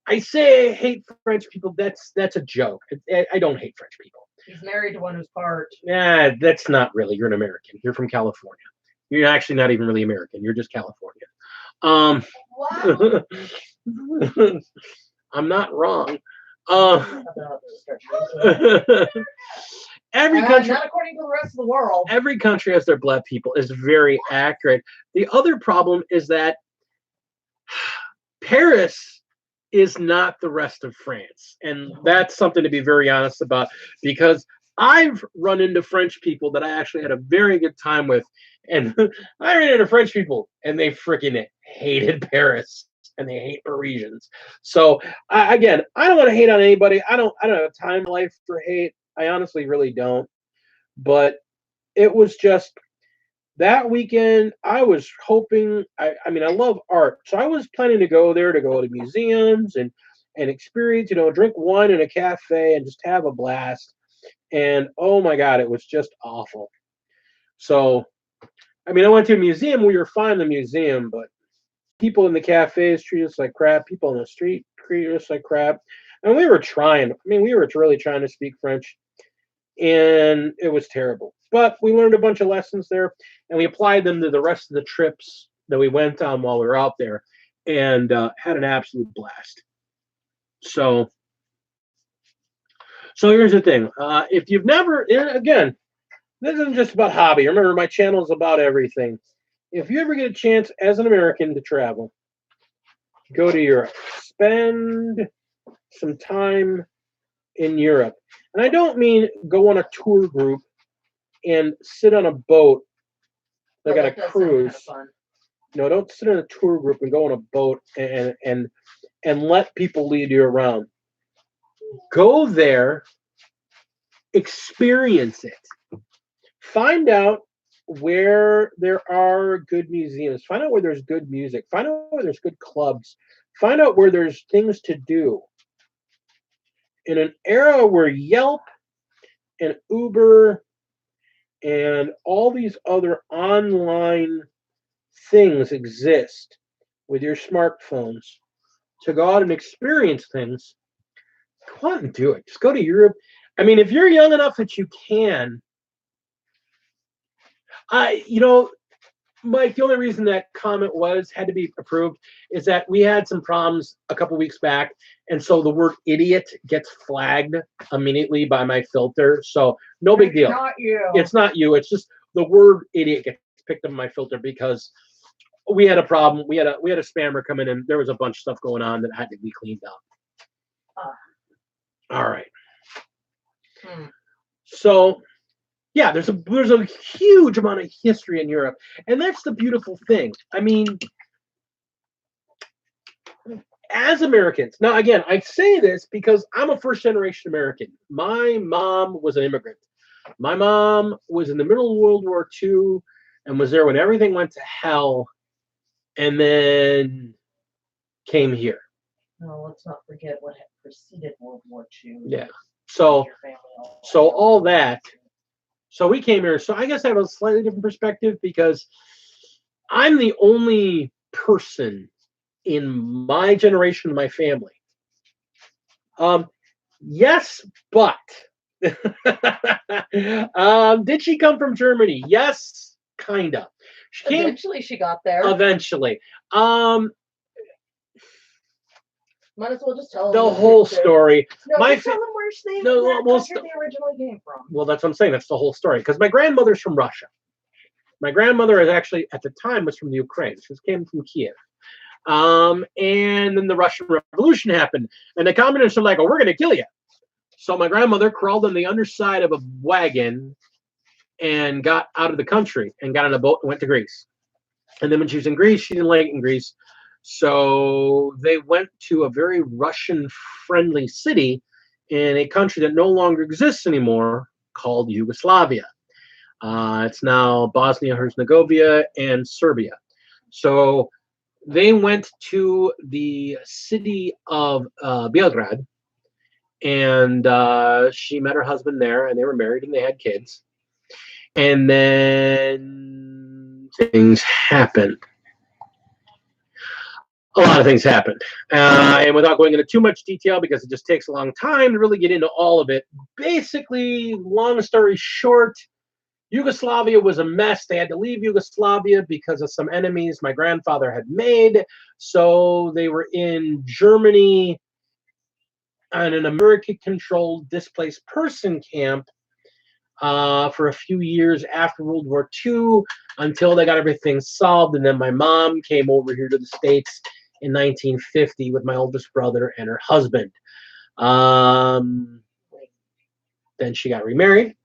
I say I hate French people. That's a joke. I don't hate French people. He's married to one who's part. Yeah, that's not really. You're an American. You're from California. You're actually not even really American. You're just California. Wow. I'm not wrong. Every country, not according to the rest of the world. Every country has their black people. Is very accurate. The other problem is that Paris is not the rest of France, and that's something to be very honest about, because I've run into French people that I actually had a very good time with, and I ran into French people and they freaking hated Paris and they hate Parisians. So again, I don't want to hate on anybody. I don't have time in life for hate. I honestly really don't. But it was just that weekend. I was hoping. I mean, I love art, so I was planning to go there to go to museums and experience, drink wine in a cafe and just have a blast. And oh my God, it was just awful. So, I mean, I went to a museum. We were fine in the museum, but people in the cafes treat us like crap. People on the street treat us like crap. And we were trying. I mean, we were really trying to speak French, and it was terrible. But we learned a bunch of lessons there, and we applied them to the rest of the trips that we went on while we were out there, and had an absolute blast. So here's the thing. If you've never, again, this isn't just about hobby. Remember, my channel is about everything. If you ever get a chance as an American to travel, go to Europe. Spend some time in Europe. And I don't mean go on a tour group and sit on a boat like on a cruise. Kind of no, don't sit on a tour group and go on a boat and let people lead you around. Go there, experience it. Find out where there are good museums. Find out where there's good music. Find out where there's good clubs. Find out where there's things to do. In an era where Yelp and Uber and all these other online things exist with your smartphones to go out and experience things, go out and do it. Just go to Europe. I mean, if you're young enough that you can, Mike, the only reason that comment had to be approved is that we had some problems a couple weeks back, and so the word idiot gets flagged immediately by my filter. So no big deal. Not you. It's not you. It's just the word idiot gets picked up in my filter because we had a problem. We had a spammer come in, and there was a bunch of stuff going on that had to be cleaned up. All right. So yeah, there's a huge amount of history in Europe, and that's the beautiful thing. I mean, as Americans, now again, I say this because I'm a first-generation American. My mom was an immigrant. My mom was in the middle of World War II and was there when everything went to hell, and then came here. No, let's not forget what had preceded World War II. Yeah. So all that. So we came here. So I guess I have a slightly different perspective because I'm the only person in my generation, my family. Um, yes, but did she come from Germany? Yes, kinda. She came Eventually, she got there. eventually. Might as well just tell The them whole story. No, My just tell them where no, what well, country they originally came from. well, that's what I'm saying. That's the whole story. Because my grandmother's from Russia. My grandmother is actually at the time was from the Ukraine. She came from Kiev. And then the Russian Revolution happened, and the communists are like, "Oh, we're going to kill you." So my grandmother crawled on the underside of a wagon and got out of the country and got on a boat and went to Greece. And then when she was in Greece, she didn't like it in Greece. So they went to a very Russian-friendly city in a country that no longer exists anymore called Yugoslavia. It's now Bosnia-Herzegovina and Serbia. So they went to the city of Belgrade, and she met her husband there, and they were married and they had kids. And then things happened. A lot of things happened. And without going into too much detail, because it just takes a long time to really get into all of it, basically, long story short, Yugoslavia was a mess. They had to leave Yugoslavia because of some enemies my grandfather had made. So they were in Germany and an American-controlled displaced person camp for a few years after World War II until they got everything solved. And then my mom came over here to the States in 1950 with my oldest brother and her husband. Then she got remarried,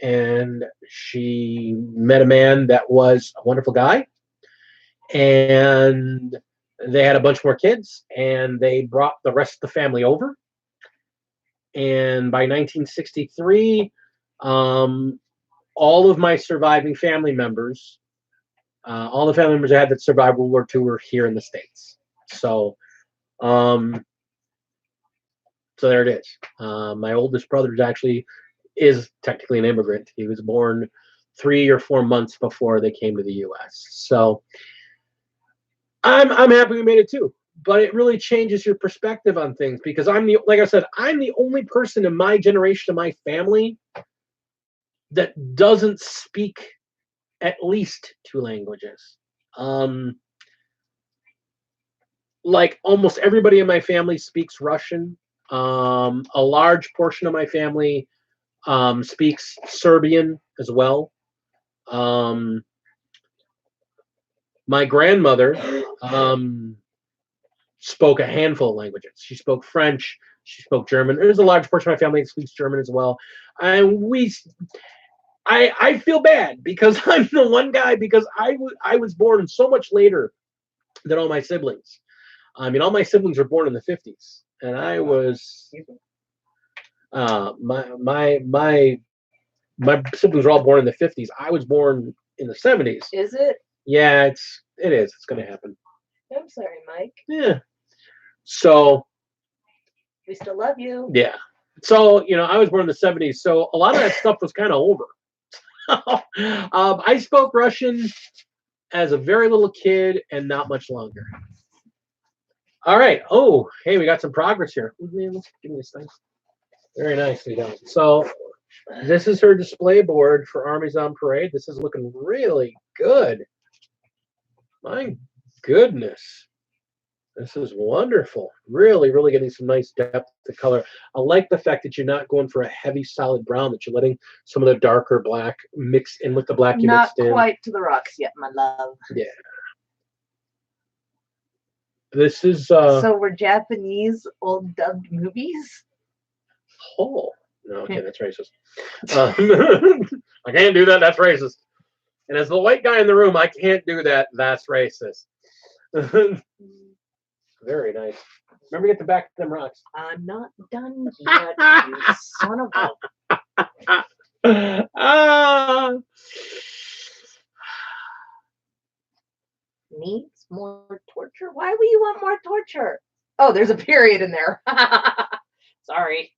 and she met a man that was a wonderful guy. And they had a bunch more kids, and they brought the rest of the family over. And by 1963, all of my surviving family members, all the family members I had that survived World War II were here in the States. So, so there it is. My oldest brother is technically an immigrant. He was born 3 or 4 months before they came to the U.S. So I'm happy we made it too. But it really changes your perspective on things because like I said, I'm the only person in my generation of my family that doesn't speak at least 2 languages. Like almost everybody in my family speaks Russian. A large portion of my family speaks Serbian as well. My grandmother spoke a handful of languages. She spoke French. She spoke German. There's a large portion of my family that speaks German as well. I feel bad because I'm the one guy because I was born so much later than all my siblings. I mean, all my siblings were born in the 50s, and I was my siblings were all born in the 50s. I was born in the 70s. Is it? Yeah, it is. It's going to happen. I'm sorry, Mike. Yeah. So we still love you. Yeah. So I was born in the 70s, so a lot of that stuff was kind of over. I spoke Russian as a very little kid and not much longer. All right. Oh, hey, we got some progress here. Give me this thing. Very nicely done. So this is her display board for Armies on Parade. This is looking really good. My goodness. This is wonderful. Really, really getting some nice depth of color. I like the fact that you're not going for a heavy, solid brown, that you're letting some of the darker black mix in with the black you mixed in. Not quite to the rocks yet, my love. Yeah. This is... So we're Japanese old dubbed movies? Oh. No, okay, that's racist. I can't do that. That's racist. And as the white guy in the room, I can't do that. That's racist. Very nice. Remember to get the back of them rocks. I'm not done yet, you son of a... Needs more torture? Why would you want more torture? Oh, there's a period in there. Sorry.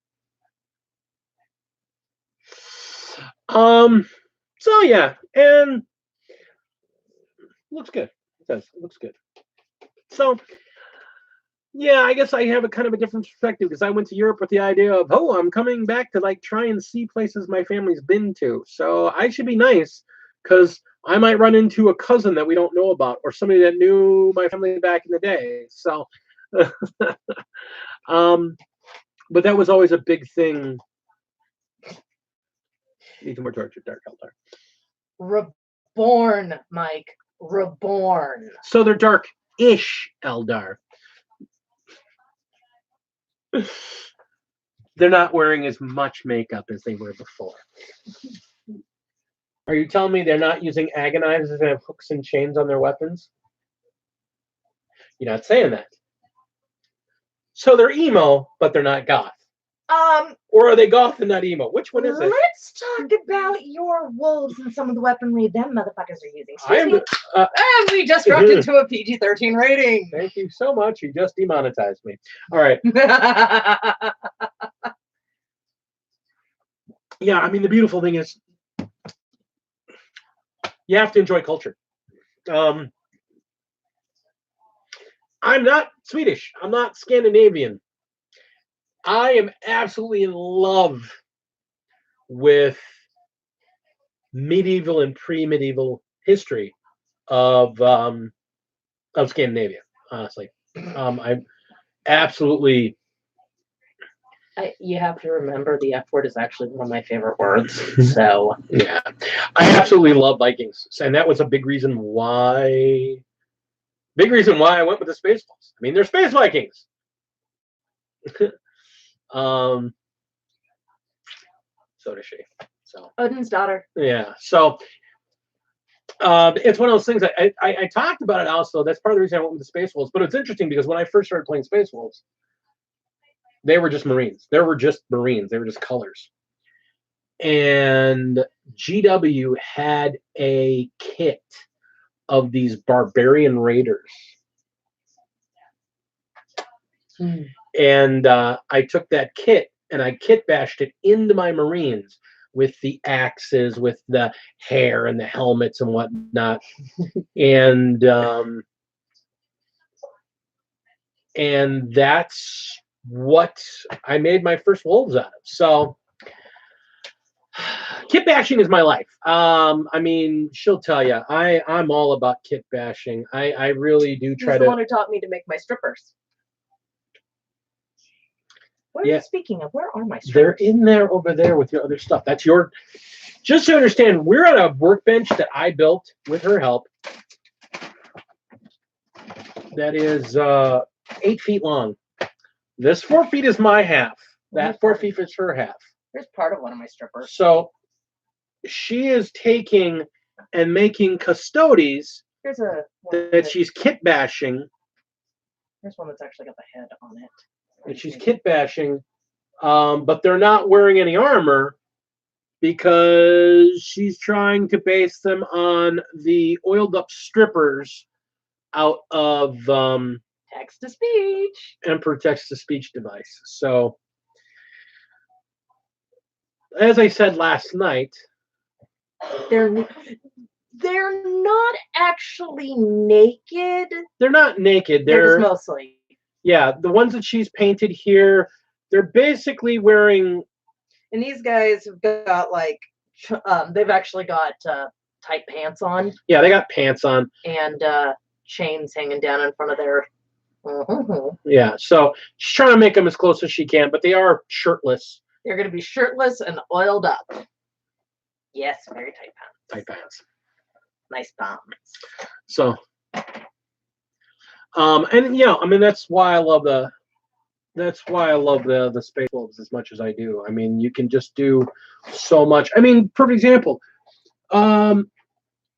So yeah, and looks good. It does. It looks good. So yeah, I guess I have a kind of a different perspective because I went to Europe with the idea of, oh, I'm coming back to like try and see places my family's been to. So I should be nice because I might run into a cousin that we don't know about or somebody that knew my family back in the day. So, um, but that was always a big thing. Need more torture, Dark Eldar. Reborn, Mike. Reborn. So they're dark-ish Eldar. They're not wearing as much makeup as they were before. Are you telling me they're not using agonizers and have hooks and chains on their weapons? You're not saying that. So they're emo, but they're not goth. Or are they goth and not emo? Which one is it? Let's talk about your wolves and some of the weaponry them motherfuckers are using. And we just dropped into a PG-13 rating. Thank you so much. You just demonetized me. All right. Yeah, I mean, the beautiful thing is you have to enjoy culture. I'm not Swedish. I'm not Scandinavian. I am absolutely in love with medieval and pre-medieval history of Scandinavia. Honestly, I'm absolutely. You have to remember the F word is actually one of my favorite words. So yeah, I absolutely love Vikings, and that was a big reason why. Big reason why I went with the Space Wolves. I mean, they're Space Vikings. So does she. So Odin's daughter. Yeah. So it's one of those things. I talked about it also. That's part of the reason I went with the Space Wolves. But it's interesting because when I first started playing Space Wolves, they were just Marines. They were just Marines. They were just colors. And GW had a kit of these barbarian raiders. And I took that kit and I kit bashed it into my Marines with the axes, with the hair and the helmets and whatnot. And that's what I made my first wolves out of. So kit bashing is my life. I mean, she'll tell you, I'm all about kit bashing. I really do try He's to. the one who taught me to make my strippers. What are you speaking of? Where are my strippers? They're in there over there with your other stuff. That's your. Just to understand, we're on a workbench that I built with her help. That is 8 feet long. This 4 feet is my half. That 4 feet is her half. Here's part of one of my strippers. So she is taking and making custodies that she's kit bashing. Here's one that's actually got the head on it. And she's kit bashing, but they're not wearing any armor because she's trying to base them on the oiled up strippers out of text to speech. Emperor text to speech device. So, as I said last night, they're not actually naked. They're not naked. They're just mostly. Yeah, the ones that she's painted here, they're basically wearing. And these guys have got like, they've actually got tight pants on. Yeah, they got pants on. And chains hanging down in front of their. Yeah, so she's trying to make them as close as she can, but they are shirtless. They're going to be shirtless and oiled up. Yes, very tight pants. Tight pants. Nice pants. So, and yeah, I mean that's why I love the Space Wolves as much as I do. I mean, you can just do so much. I mean, perfect example. I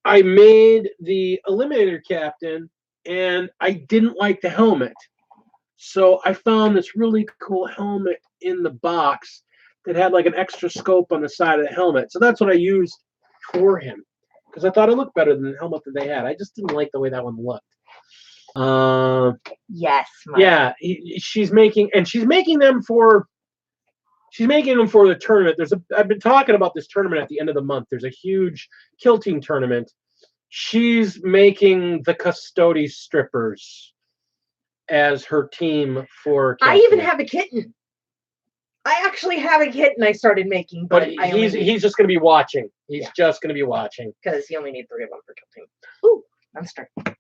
made the Eliminator Captain, and I didn't like the helmet, so I found this really cool helmet in the box that had like an extra scope on the side of the helmet. So that's what I used for him because I thought it looked better than the helmet that they had. I just didn't like the way that one looked. Yes. Yeah, she's making them for she's making them for the tournament. I've been talking about this tournament at the end of the month. There's a huge kilting tournament. She's making the Custody strippers as her team for kilting. I even have a kitten. I actually have a kitten I started making, but he's just going to be watching. He's just going to be watching. Because you only need 3 of them for kilting. Ooh, I'm starting.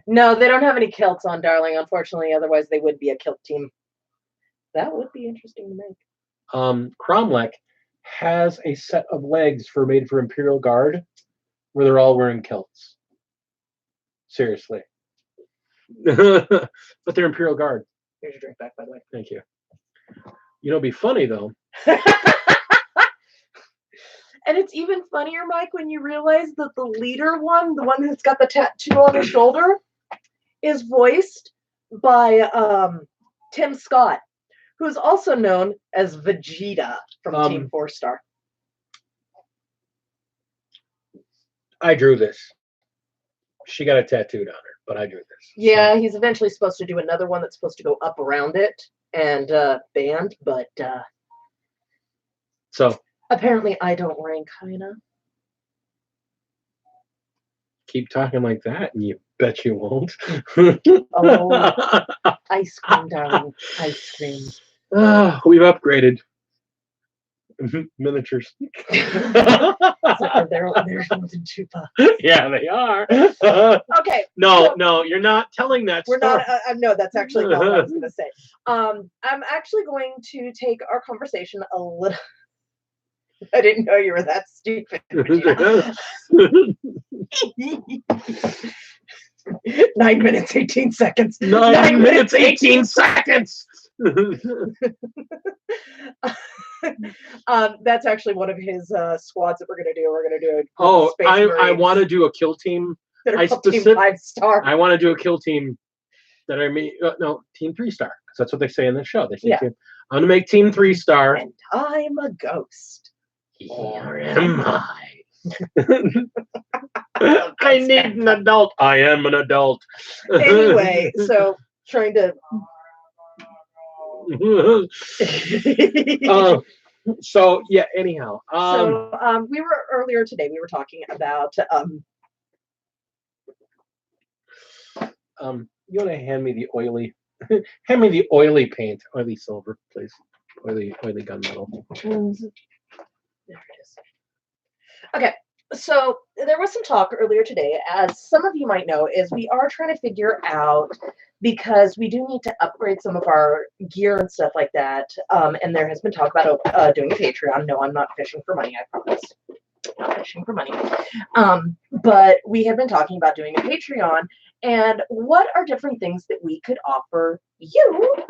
No, they don't have any kilts on, darling, unfortunately. Otherwise, they would be a kilt team. That would be interesting to make. Cromlech has a set of legs made for Imperial Guard where they're all wearing kilts. Seriously. But they're Imperial Guard. Here's your drink back, by the way. Thank you. You know, it'd be funny, though. And it's even funnier, Mike, when you realize that the leader one, the one that's got the tattoo on his shoulder, is voiced by Tim Scott, who's also known as Vegeta from Team 4 Star. I drew this. She got a tattooed on her, but I drew this. Yeah, so. He's eventually supposed to do another one that's supposed to go up around it and band, but so apparently I don't rank high enough. Keep talking like that, and you bet you won't. Oh, ice cream, darling. Ice cream. We've upgraded. Miniatures. They're more than Chupa. Yeah, they are. Okay. No, you're not telling that We're story. not. No, that's actually not what I was going to say. I'm actually going to take our conversation a little. I didn't know you were that stupid. 9 minutes, 18 seconds. 9 minutes, 18 seconds. That's actually one of his squads that we're going to do. We're going to do I want to do a kill team. Team 5 Star. I want to do a kill team that I mean, no, Team 3 Star. Because that's what they say in the show. They say I'm going to make Team 3 Star. And I'm a ghost. Here am I. I need an adult. I am an adult. Anyway, so trying to. So yeah. Anyhow, we were earlier today. We were talking about. You want to hand me the oily? Hand me the oily paint, oily silver, please. Oily gunmetal. There it is. Okay, so there was some talk earlier today, as some of you might know, is we are trying to figure out, because we do need to upgrade some of our gear and stuff like that, and there has been talk about doing a Patreon. No, I'm not fishing for money, I promise. Not fishing for money. But we have been talking about doing a Patreon, and what are different things that we could offer you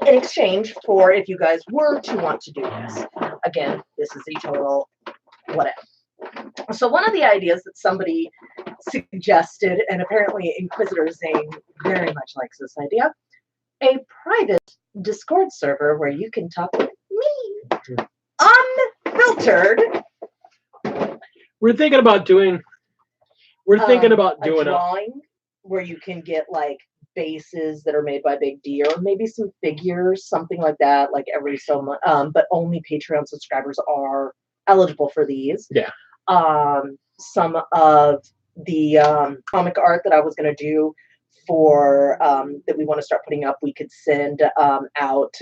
in exchange for if you guys were to want to do this. Again, this is a total whatever. So one of the ideas that somebody suggested, and apparently Inquisitor Zane very much likes this idea, a private Discord server where you can talk with me, unfiltered. We're thinking about doing a drawing where you can get like bases that are made by Big D, or maybe some figures, something like that, like every so much. But only Patreon subscribers are eligible for these. Yeah. Some of the comic art that I was going to do for that we want to start putting up, we could send out.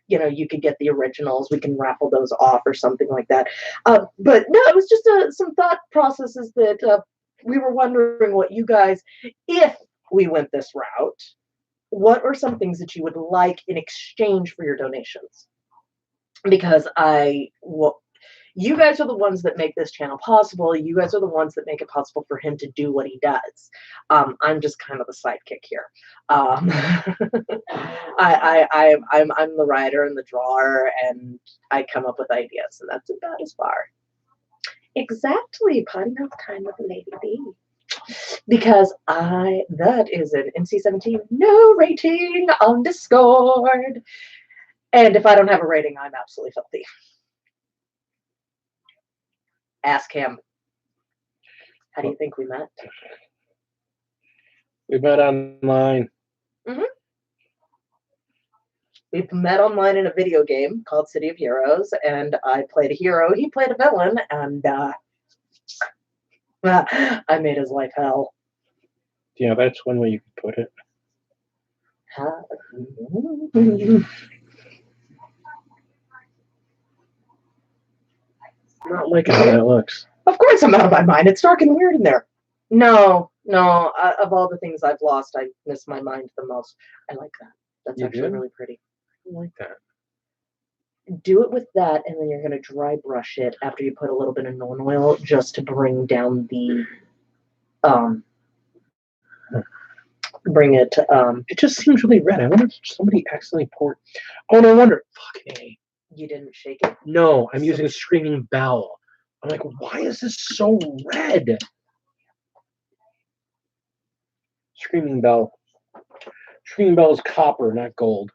You could get the originals. We can raffle those off or something like that. But no, it was just some thought processes that we were wondering what you guys, if we went this route, what are some things that you would like in exchange for your donations? Because you guys are the ones that make this channel possible. You guys are the ones that make it possible for him to do what he does. I'm just kind of the sidekick here. I'm the writer and the drawer, and I come up with ideas, and that's about as far. Exactly, potty mouth time with Lady B. Because that is an NC-17 no rating on Discord. And if I don't have a rating, I'm absolutely filthy. Ask him. How do you think we met? We met online. Mm-hmm. We met online in a video game called City of Heroes, and I played a hero, he played a villain, and I made his life hell. Yeah, that's one way you could put it. I'm not liking how that looks. Of course I'm out of my mind. It's dark and weird in there. No. Of all the things I've lost, I miss my mind the most. I like that. That's actually really pretty. I like that. Do it with that, and then you're going to dry brush it after you put a little bit of non-oil just to bring down the, bring it, It just seems really red. I wonder if somebody accidentally poured. Oh, no wonder. Fucking A. You didn't shake it? No, I'm using a Screaming Bell. I'm like, why is this so red? Screaming Bell. Screaming Bell is copper, not gold.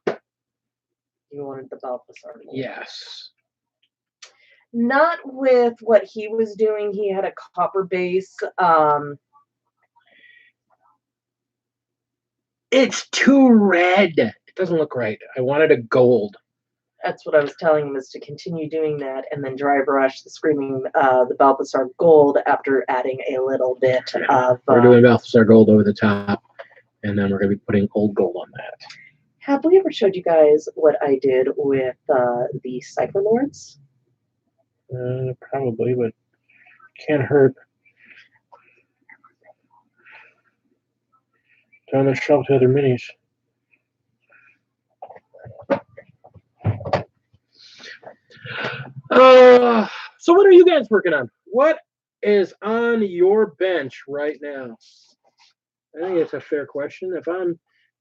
You wanted the Balthasar. Yes. Not with what he was doing. He had a copper base. It's too red. It doesn't look right. I wanted a gold. That's what I was telling him, is to continue doing that and then dry brush the Balthasar gold after adding a little bit of. We're doing Balthasar gold over the top, and then we're going to be putting old gold on that. Have we ever showed you guys what I did with the Cypher Lords? Probably, but can't hurt. Down the shelf to other minis. So what are you guys working on? What is on your bench right now? I think it's a fair question. If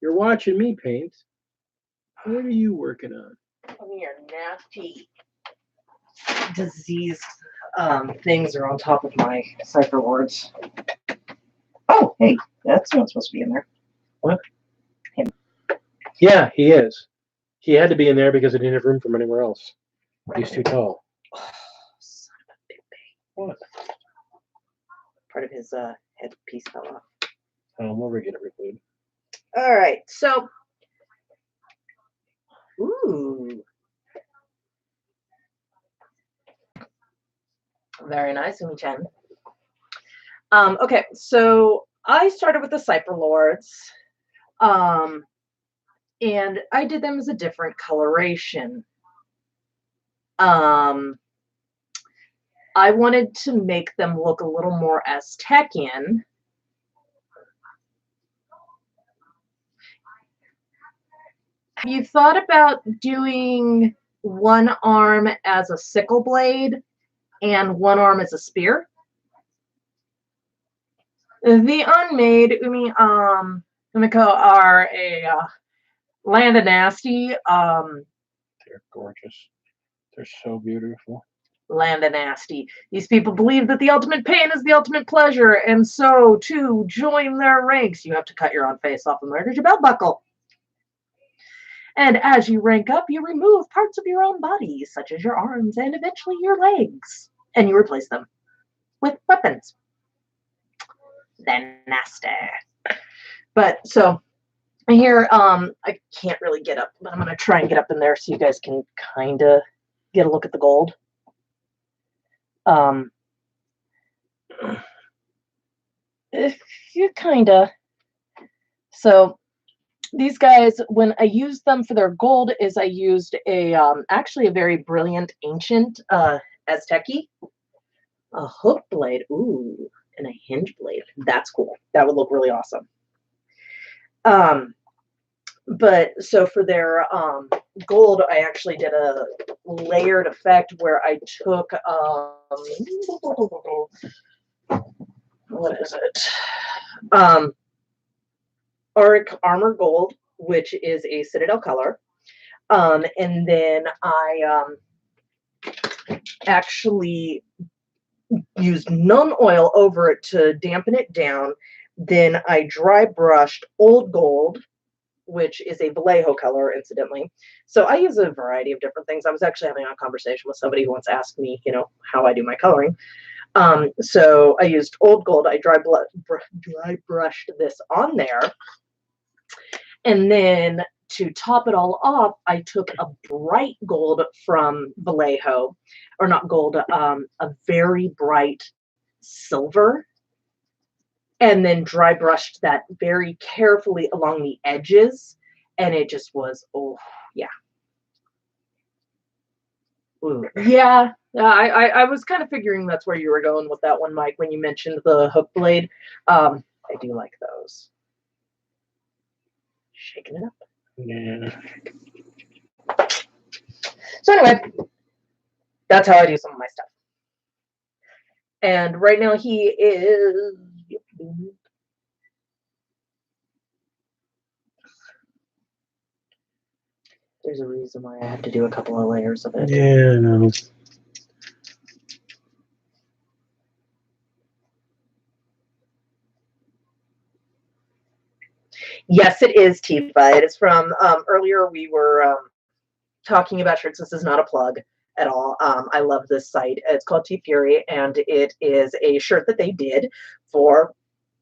you're watching me paint, what are you working on? Some of your nasty diseased things are on top of my Cypher Lords. Oh, hey, that's not supposed to be in there. What? Him. Yeah, he is. He had to be in there because I didn't have room for him anywhere else. He's too tall. Oh, son of a big bang. What? Part of his head piece fell off. Oh, we'll get it removed. All right, so. Ooh. Very nice, Umi-chan. Okay, so I started with the Cypher Lords. And I did them as a different coloration. I wanted to make them look a little more Aztecian. Have you thought about doing one arm as a sickle blade and one arm as a spear? The unmade Umiko are a Land of Nasty. They're gorgeous. They're so beautiful. Land of Nasty. These people believe that the ultimate pain is the ultimate pleasure, and so to join their ranks, you have to cut your own face off and murder your belt buckle. And as you rank up, you remove parts of your own body, such as your arms and eventually your legs, and you replace them with weapons. They're nasty. But so here, I can't really get up, but I'm going to try and get up in there so you guys can kind of get a look at the gold. You kind of. So these guys, when I used them for their gold, is I used actually a very brilliant ancient Azteci, a hook blade, ooh, and a hinge blade. That's cool. That would look really awesome. But so for their gold, I actually did a layered effect where I took what is it? Auric Armor Gold, which is a Citadel color. And then I actually used non-oil over it to dampen it down. Then I dry brushed Old Gold, which is a Vallejo color, incidentally. So I use a variety of different things. I was actually having a conversation with somebody who once asked me, how I do my coloring. So I used Old Gold. I dry brushed this on there. And then to top it all off, I took a bright gold from Vallejo, or not gold, a very bright silver, and then dry brushed that very carefully along the edges, and it just was, oh, yeah. Ooh. Yeah, I was kind of figuring that's where you were going with that one, Mike, when you mentioned the hook blade. I do like those. Shaking it up. Yeah. So anyway, that's how I do some of my stuff. And right now he is... There's a reason why I have to do a couple of layers of it. Yeah, no. Yes, it is Tifa. It is from earlier we were talking about shirts. This is not a plug at all. I love this site. It's called T Fury, and it is a shirt that they did for,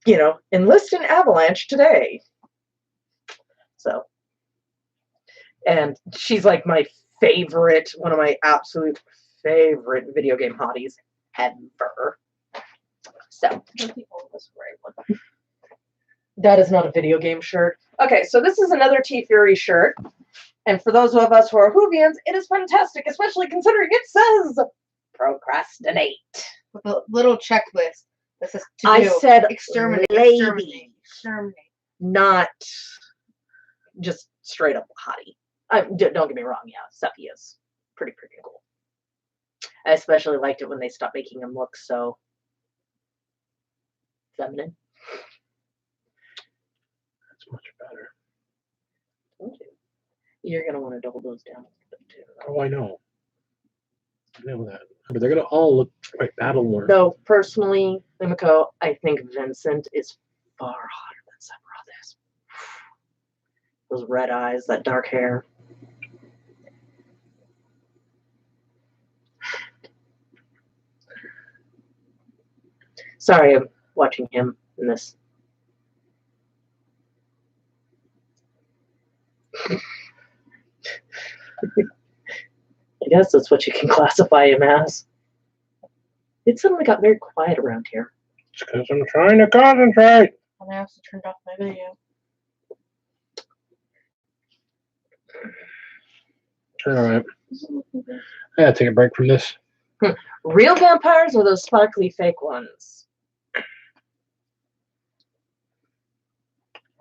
you know, Enlist in Avalanche today. So, and she's like my favorite, one of my absolute favorite video game hotties ever. So, that is not a video game shirt. Okay, so this is another T Fury shirt. And for those of us who are Whovians, it is fantastic, especially considering it says procrastinate. With a little checklist. This is to I do. said Exterminate. lady, Exterminate. Exterminate. not just straight up hottie. Don't get me wrong, yeah, Seppi is pretty cool. I especially liked it when they stopped making him look so feminine. That's much better. Okay. You're going to want to double those down a little bit too. Oh, I know. I know that. But they're going to all look quite battle worn. Though, personally, Limiko, I think Vincent is far hotter than Sephiroth. Those red eyes, that dark hair. Sorry, I'm watching him in this. I guess that's what you can classify him as. It suddenly got very quiet around here. It's because I'm trying to concentrate. And I also turned off my video. All right. I gotta take a break from this. Real vampires or those sparkly fake ones?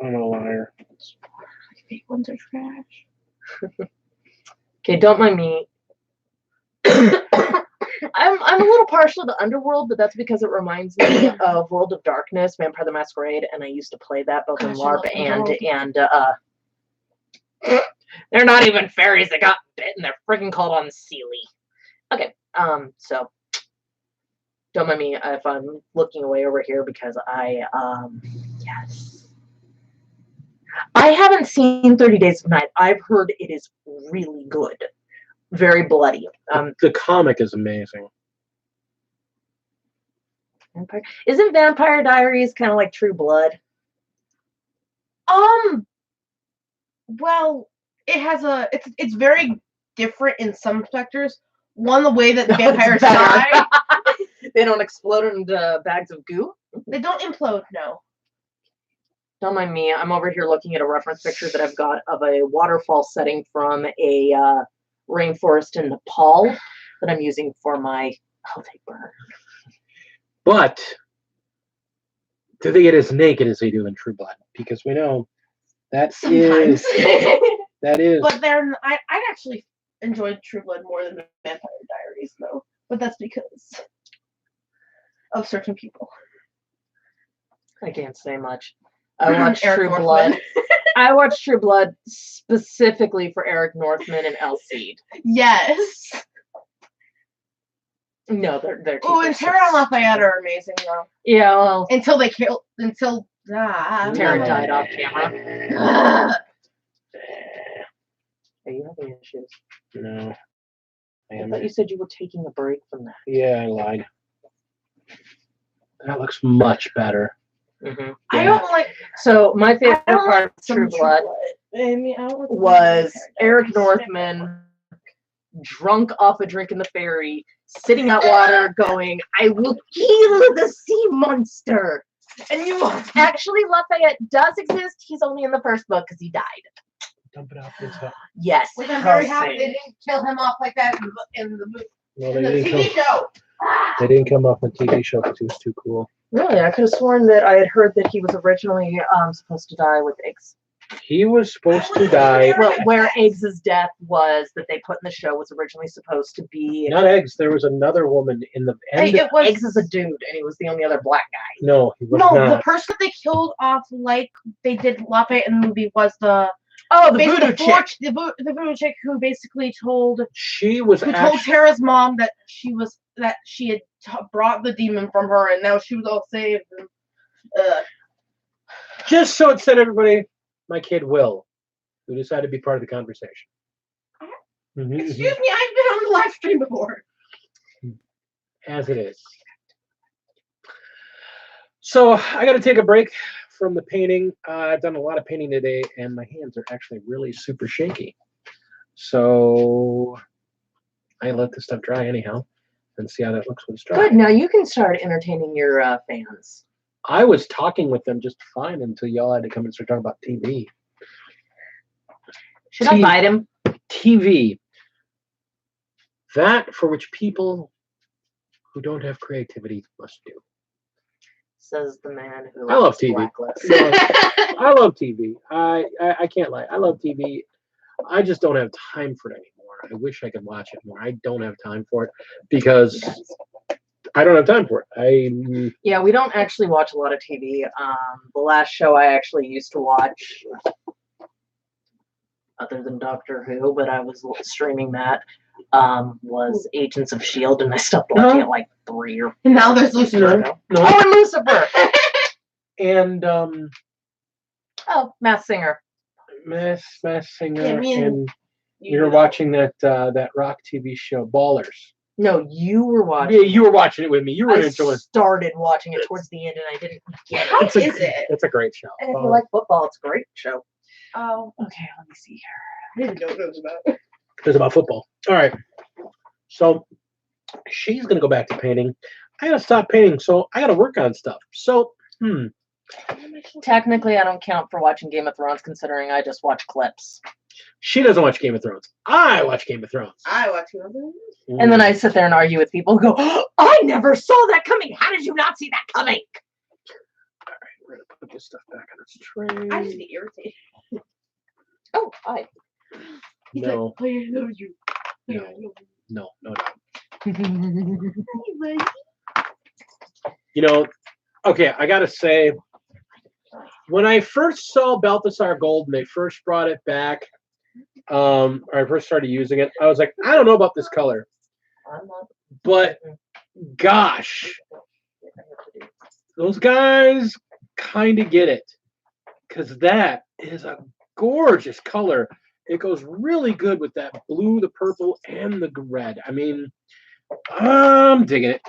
I'm a liar. Fake ones are trash. Okay, don't mind me. I'm a little partial to Underworld, but that's because it reminds me of World of Darkness, Vampire the Masquerade, and I used to play that both in LARP and they're not even fairies that got bitten. They're freaking called on Sealy. Okay, so don't mind me if I'm looking away over here because yes. I haven't seen 30 Days of Night. I've heard it is really good. Very bloody. The comic is amazing. Isn't Vampire Diaries kind of like True Blood? Well, it has it's very different in some sectors. One, the way that the vampires die. They don't explode into bags of goo? They don't implode, no. Don't mind me. I'm over here looking at a reference picture that I've got of a waterfall setting from a rainforest in Nepal that I'm using for my... Oh, they burn. But do they get as naked as they do in True Blood? Because we know that Sometimes. that is. But then I actually enjoyed True Blood more than Vampire Diaries, though. But that's because of certain people. I can't say much. I watched Eric True Northman. Blood. I watched True Blood specifically for Eric Northman and Elseed. Yes. No, they're. Oh, and Tara and Lafayette are amazing, though. Yeah, well. Until Tara died off camera. Are you having issues? No. I thought you said you were taking a break from that. Yeah, I lied. That looks much better. Mm-hmm. I don't like. So my favorite part of True Blood was Eric Northman drunk off a drink in the ferry, sitting out water, going, "I will kill the sea monster." And you actually, Lafayette does exist. He's only in the first book because he died. Dump it out this way. Yes. Which I'm very happy they didn't kill him off like that in the movie. No, In the TV show. They didn't come off on TV show because he was too cool. Really, I could have sworn that I had heard that he was originally supposed to die with eggs. He was supposed to die. Well, where Eggs' death was that they put in the show was originally supposed to be. Not Eggs. There was another woman in the end. It was Eggs is a dude, and he was the only other black guy. No, he was no, not. the person they killed off like they did Lafayette in the movie was the The voodoo chick. the voodoo chick who basically told She was told actually. Tara's mom that she had brought the demon from her and now she was all saved. And, Just so it said, everybody, my kid Will, who decided to be part of the conversation. Mhm, excuse me, I've been on the live stream before. As it is. So I got to take a break from the painting. I've done a lot of painting today, and my hands are actually really super shaky. So I let this stuff dry anyhow, and see how that looks when it's dry. Good. Now you can start entertaining your fans. I was talking with them just fine until y'all had to come and start talking about TV. Should I bite him? TV. That for which people who don't have creativity must do. Says the man who I love loves TV. Blacklist. No, I love TV. I can't lie. I love TV. I just don't have time for it anymore. I wish I could watch it more. I don't have time for it because I don't have time for it. Yeah, we don't actually watch a lot of TV. The last show I actually used to watch, other than Doctor Who, but I was streaming that, was Agents of S.H.I.E.L.D., and I stopped watching it like 3 or 4 And now there's years Lucifer. ago. No. Oh, and Lucifer! And Oh, Masked Singer. Mass Singer, Yeah, me and and we were watching that rock TV show Ballers. No, you were watching. Yeah, you were watching it with me. You were I enjoying. started watching it towards the end, and I didn't get How it. is it? It's a great show. And if you like football, it's a great show. Oh, Okay, let me see here. I didn't know what it was about. It's about football. All right. So she's gonna go back to painting. I gotta stop painting, so I gotta work on stuff. So Technically, I don't count for watching Game of Thrones, considering I just watch clips. she doesn't watch Game of Thrones. I watch Game of Thrones. I watch it. And then I sit there and argue with people who go, oh, I never saw that coming. How did you not see that coming? All right, we're gonna put this stuff back on its tray. I just get irritated. Oh, hi. He's No, like, I love you. no. Anyway. You know, okay, I gotta say, when I first saw Balthasar Gold and they first brought it back, or I first started using it, I was like, I don't know about this color, but gosh, those guys kind of get it, because that is a gorgeous color. It goes really good with that blue, the purple, and the red. I mean, I'm digging it.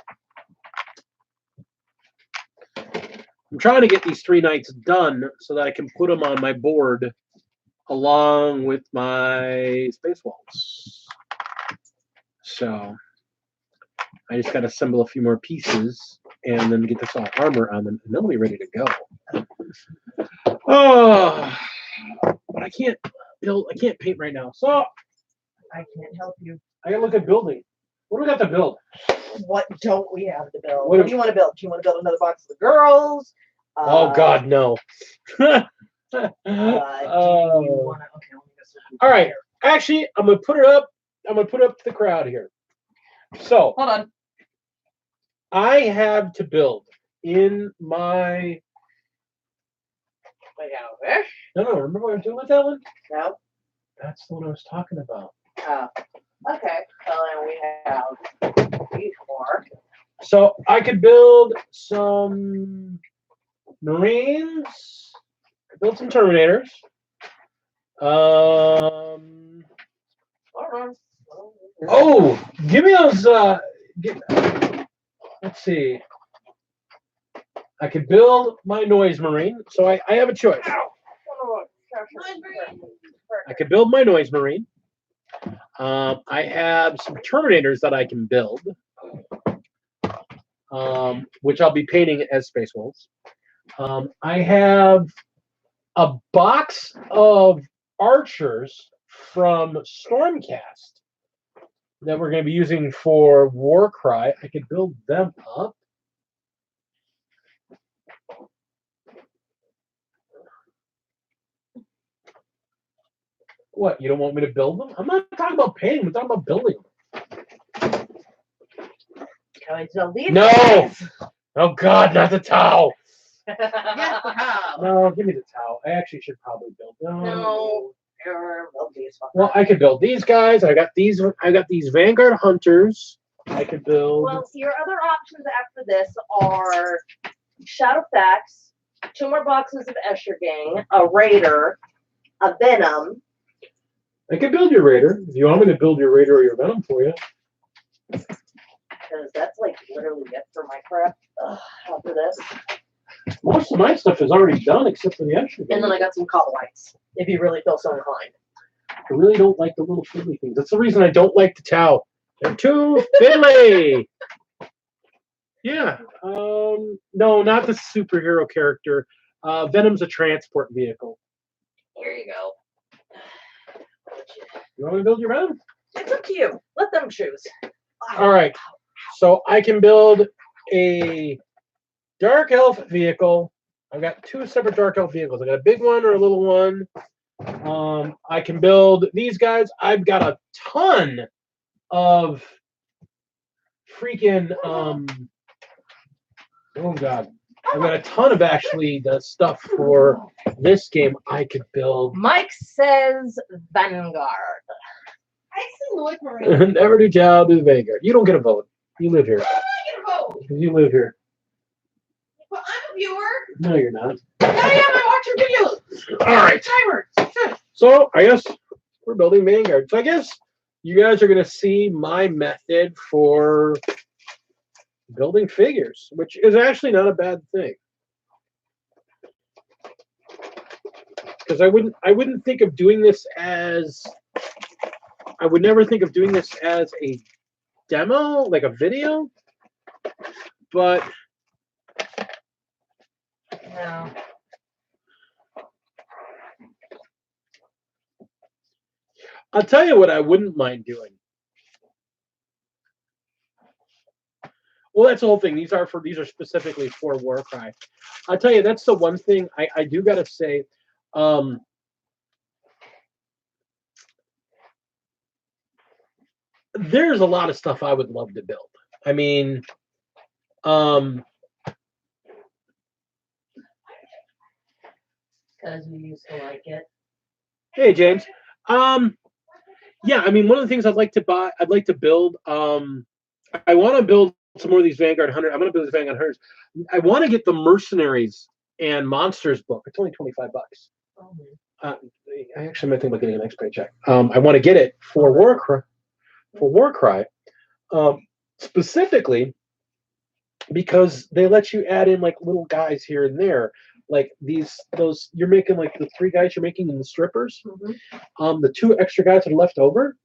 I'm trying to get these 3 nights done so that I can put them on my board along with my space walls. So I just got to assemble a few more pieces and then get this all armor on them, and they'll be ready to go. Oh, but I can't build. I can't paint right now, so I can't help you. I gotta look at building. What do we got to build? What don't we have to build? What What do you want to build? Do you want to build another box of the girls? Oh God, no. Do you want to? Okay, let me go All right. Actually, I'm gonna put it up. I'm gonna put up the crowd here. So Hold on. I have to build in my. No, remember what I was doing with that one? No. That's the one I was talking about. Okay. Well, then we have these 4. So I could build some Marines. Could build some Terminators. Oh, give me those. Let's see. I could build my Noise Marine. So I have a choice. I can build my Noise Marine. I have some Terminators that I can build, which I'll be painting as Space Wolves. I have a box of archers from Stormcast that we're going to be using for Warcry. I could build them up. What, you don't want me to build them? I'm not talking about painting, I'm talking about building them. No! Oh God, not the towel! Yes, the house. No, give me the towel. I actually should probably build them. No. Well, I could build these guys. I got these Vanguard Hunters. I could build. Well, your other options after this are Shadowfax, 2 more boxes of Escher Gang, a Raider, a Venom. I could build your Raider. If you want me to build your Raider or your Venom for you. Because that's like literally it for my crap after this. Most of my stuff is already done except for the Escher Gang. And then I got some Cobblites, if you really feel so inclined. I really don't like the little fiddly things. That's the reason I don't like the towel. They're too fiddly. Yeah. No, not the superhero character. Venom's a transport vehicle. Here you go. You want me to build your Venom? It's up to you. Let them choose. All right. So I can build a Dark Elf vehicle. I've got 2 separate Dark Elf vehicles. I got a big one or a little one. I can build these guys. I've got a ton of freaking oh God. I've got a ton of actually the stuff for this game I could build. Mike says Vanguard. I see Noise Marine. Never do job to the Vanguard. You don't get a vote. You live here. I get a vote. You live here. Well, I'm a viewer. No, you're not. Yeah, I watch your videos. All right. Timers. So I guess we're building Vanguard. So I guess you guys are going to see my method for building figures, which is actually not a bad thing. Because I wouldn't think of doing this as I would never think of doing this as a demo, like a video. But No. I'll tell you what I wouldn't mind doing. Well, that's the whole thing. These are specifically for Warcry. I'll tell you, that's the one thing I do gotta say. There's a lot of stuff I would love to build. I mean, Because we used to like it. hey James. Yeah, I mean, one of the things I'd like to build. I want to build some more of these Vanguard Hunters. I'm going to build these Vanguard Hunters. I want to get the Mercenaries and Monsters book. It's only $25. I actually might think about getting an next paycheck. I want to get it for Warcry, specifically because they let you add in like little guys here and there, like those you're making, like the 3 guys you're making in the strippers. The 2 extra guys that are left over,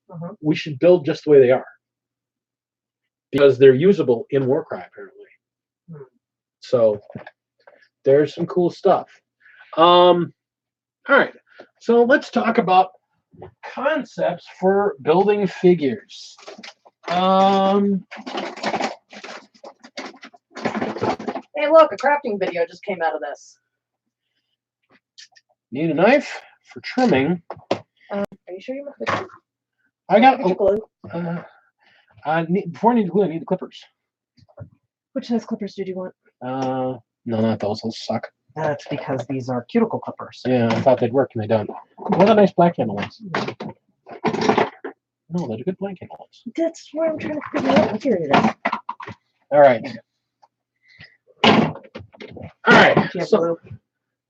we should build just the way they are because they're usable in Warcry apparently. So there's some cool stuff. All right, so let's talk about concepts for building figures. Hey, look, a crafting video just came out of this. Need a knife for trimming. Are you sure you want the I got glue? before I need the glue, I need the clippers. Which size clippers did you want? No, not those. Those suck. That's because these are cuticle clippers. Yeah, I thought they'd work and they don't. What are the nice black handle ones? No, they're good black handle ones. That's what I'm trying to figure out. Here it is. All right. All right. Do you have So, glue?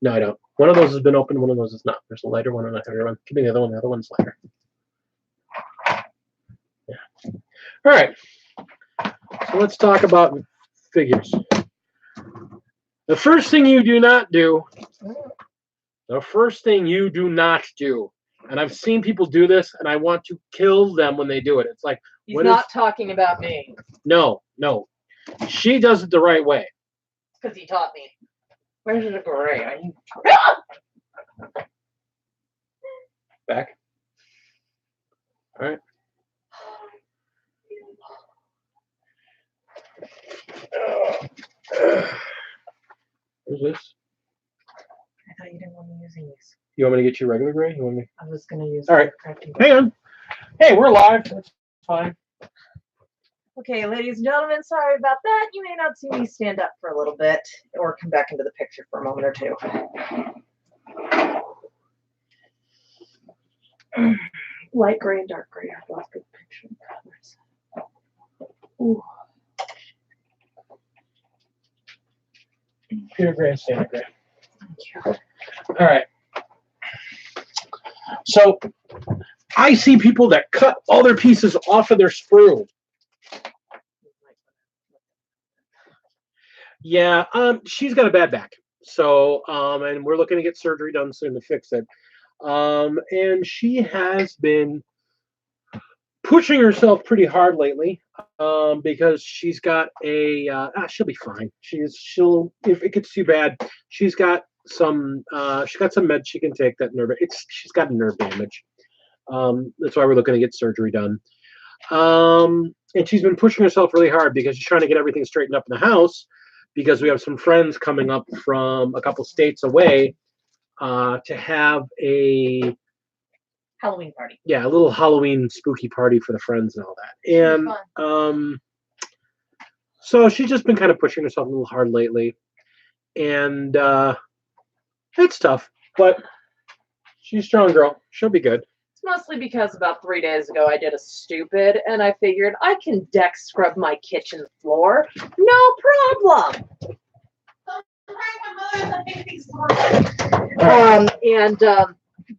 no, I don't. One of those has been opened. One of those is not. There's a lighter one and a heavier one. Give me the other one. The other one's lighter. Yeah. All right. So let's talk about figures. The first thing you do not do The first thing you do not do, and I've seen people do this, and I want to kill them when they do it. It's like, He's what not is- talking about me. no. She does it the right way. Because he taught me. Where's the gray? Are you... Back. All right. Where's this? I thought you didn't want me using these. You want me to get you regular gray? You want me? I was going to use All right. crafting. Hang on. Hey, we're live. That's fine. Okay, ladies and gentlemen, sorry about that. You may not see me stand up for a little bit or come back into the picture for a moment or two. Light gray and dark gray are both good picture colors. Ooh. Peter Gray and Santa Gray. Thank you. All right. So I see people that cut all their pieces off of their sprue. Yeah, she's got a bad back. So, and we're looking to get surgery done soon to fix it. And she has been pushing herself pretty hard lately, because she's got a, she'll be fine. She'll, if it gets too bad, she's got some meds she can take that nerve. She's got nerve damage. That's why we're looking to get surgery done. And she's been pushing herself really hard because she's trying to get everything straightened up in the house, because we have some friends coming up from a couple states away to have a Halloween party. a little Halloween spooky party for the friends and all that. And so she's just been kind of pushing herself a little hard lately, and it's tough, but she's a strong girl. She'll be good. It's mostly because about 3 days ago I did a stupid, and I figured I can deck scrub my kitchen floor. No problem.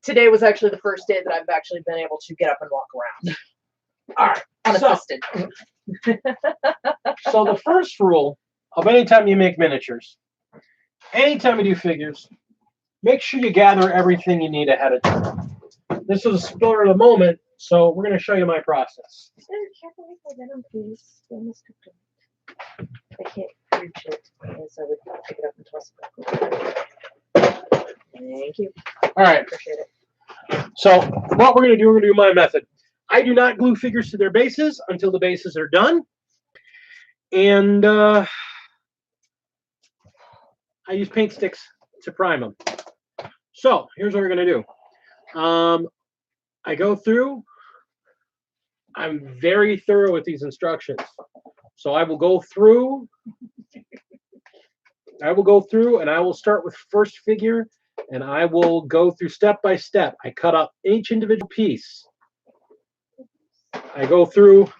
Today was actually the first day that I've actually been able to get up and walk around. All right, unassisted. So the first rule of anytime you make miniatures, anytime you do figures, make sure you gather everything you need ahead of time. This is a spur of the moment, so we're going to show you my process. Careful with my venom, please. I can't reach it, so I would pick it up and toss it back. Thank you. All right. Appreciate it. So what we're going to do, we're going to do my method. I do not glue figures to their bases until the bases are done. And I use paint sticks to prime them. So here's what we're going to do. I go through. I'm very thorough with these instructions. So I will go through. And I will start with first figure, and I will go through step by step. I cut up each individual piece. I go through,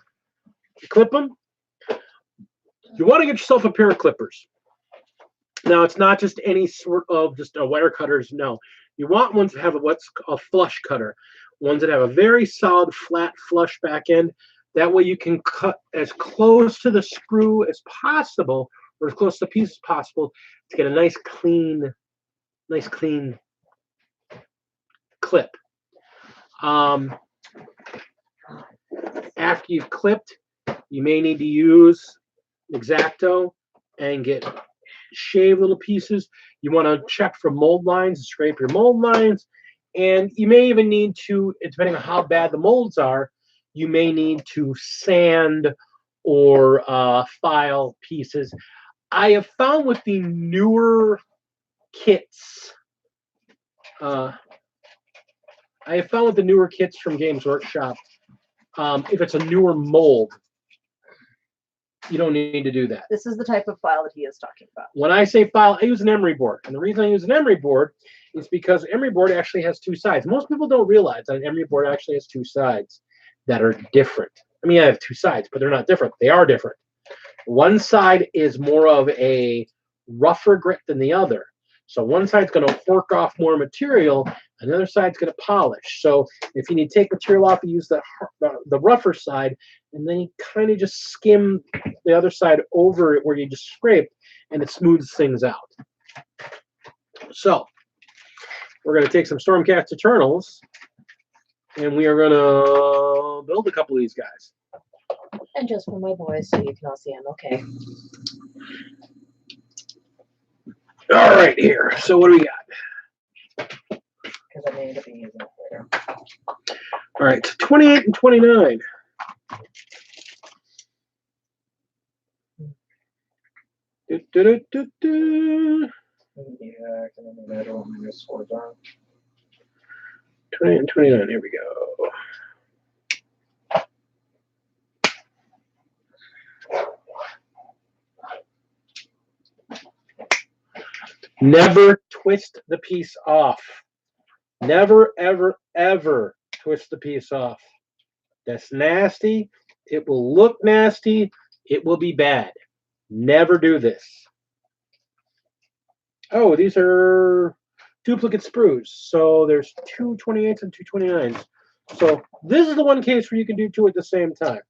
clip them. You want to get yourself a pair of clippers. Now, it's not just any sort of just a wire cutters. No, you want ones that have what's a flush cutter, ones that have a very solid, flat, flush back end. That way you can cut as close to the screw as possible, or as close to the piece as possible, to get a nice clean clip. After you've clipped, you may need to use X-Acto and get shaved little pieces. You want to check for mold lines, scrape your mold lines, and you may even need to, depending on how bad the molds are, you may need to sand or file pieces. I have found with the newer kits, from Games Workshop, if it's a newer mold, you don't need to do that. This is the type of file that he is talking about. When I say file, I use an emery board. And the reason I use an emery board is because emery board actually has two sides. Most people don't realize that an emery board actually has two sides that are different. I mean, I have two sides, but they're not different. They are different. One side is more of a rougher grit than the other. So one side's going to work off more material, and the other side's going to polish. So if you need to take material off, you use the rougher side, and then you kind of just skim the other side over it where you just scrape, and it smooths things out. So we're going to take some Stormcast Eternals, and we are going to build a couple of these guys. And just for my voice, so you can all see I'm okay. All right, here. So what do we got? Because I may end up using it later. All right, 28 and 29. Do, do, do, do, do. Yeah, I don't want my scores on. 28 and 29. Here we go. Never twist the piece off. Never, ever, ever twist the piece off. That's nasty. It will look nasty. It will be bad. Never do this. Oh, these are duplicate sprues. So there's two 28s and two 29s. So this is the one case where you can do two at the same time.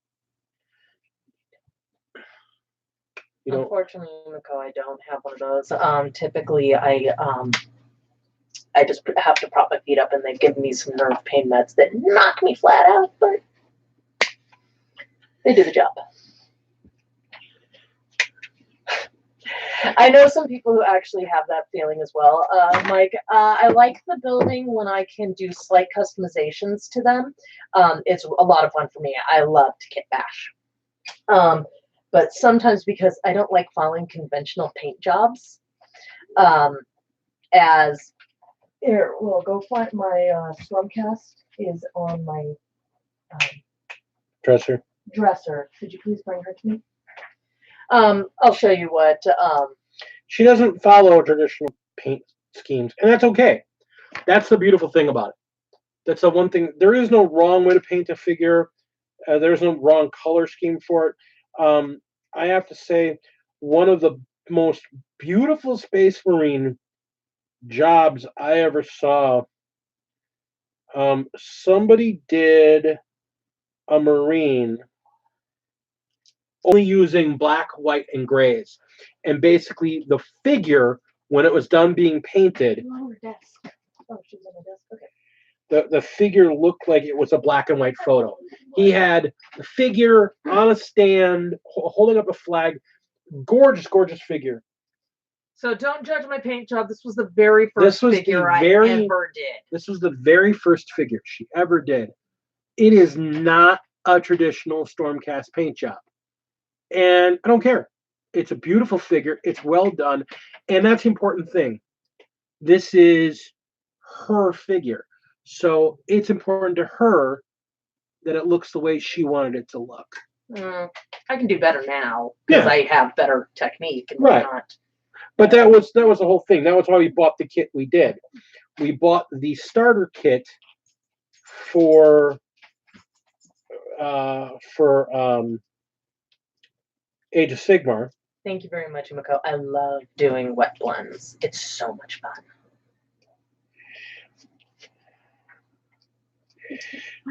You know, Unfortunately, Miko, I don't have one of those. Typically, I just have to prop my feet up, and they've given me some nerve pain meds that knock me flat out, but they do the job. I know some people who actually have that feeling as well. Mike, I like the building when I can do slight customizations to them. It's a lot of fun for me. I love to kit bash. But sometimes because I don't like following conventional paint jobs, as here, we'll go find my Stormcast is on my dresser. Could you please bring her to me? I'll show you what. She doesn't follow traditional paint schemes, and that's okay. That's the beautiful thing about it. That's the one thing. There is no wrong way to paint a figure. There's no wrong color scheme for it. I have to say, one of the most beautiful Space Marine jobs I ever saw. Somebody did a Marine only using black, white, and grays. And basically the figure, when it was done being painted, On her desk. Oh, she's on the desk. Okay. the figure looked like it was a black and white photo. He had the figure on a stand, holding up a flag. Gorgeous, gorgeous figure. So don't judge my paint job. This was the very first figure I ever did. This was the very first figure she ever did. It is not a traditional Stormcast paint job. And I don't care. It's a beautiful figure. It's well done. And that's the important thing. This is her figure. So it's important to her that it looks the way she wanted it to look. I can do better now because I have better technique and whatnot. But that was the whole thing. That was why we bought the kit we did. We bought the starter kit for Age of Sigmar. Thank you very much, Miko. I love doing wet blends. It's so much fun.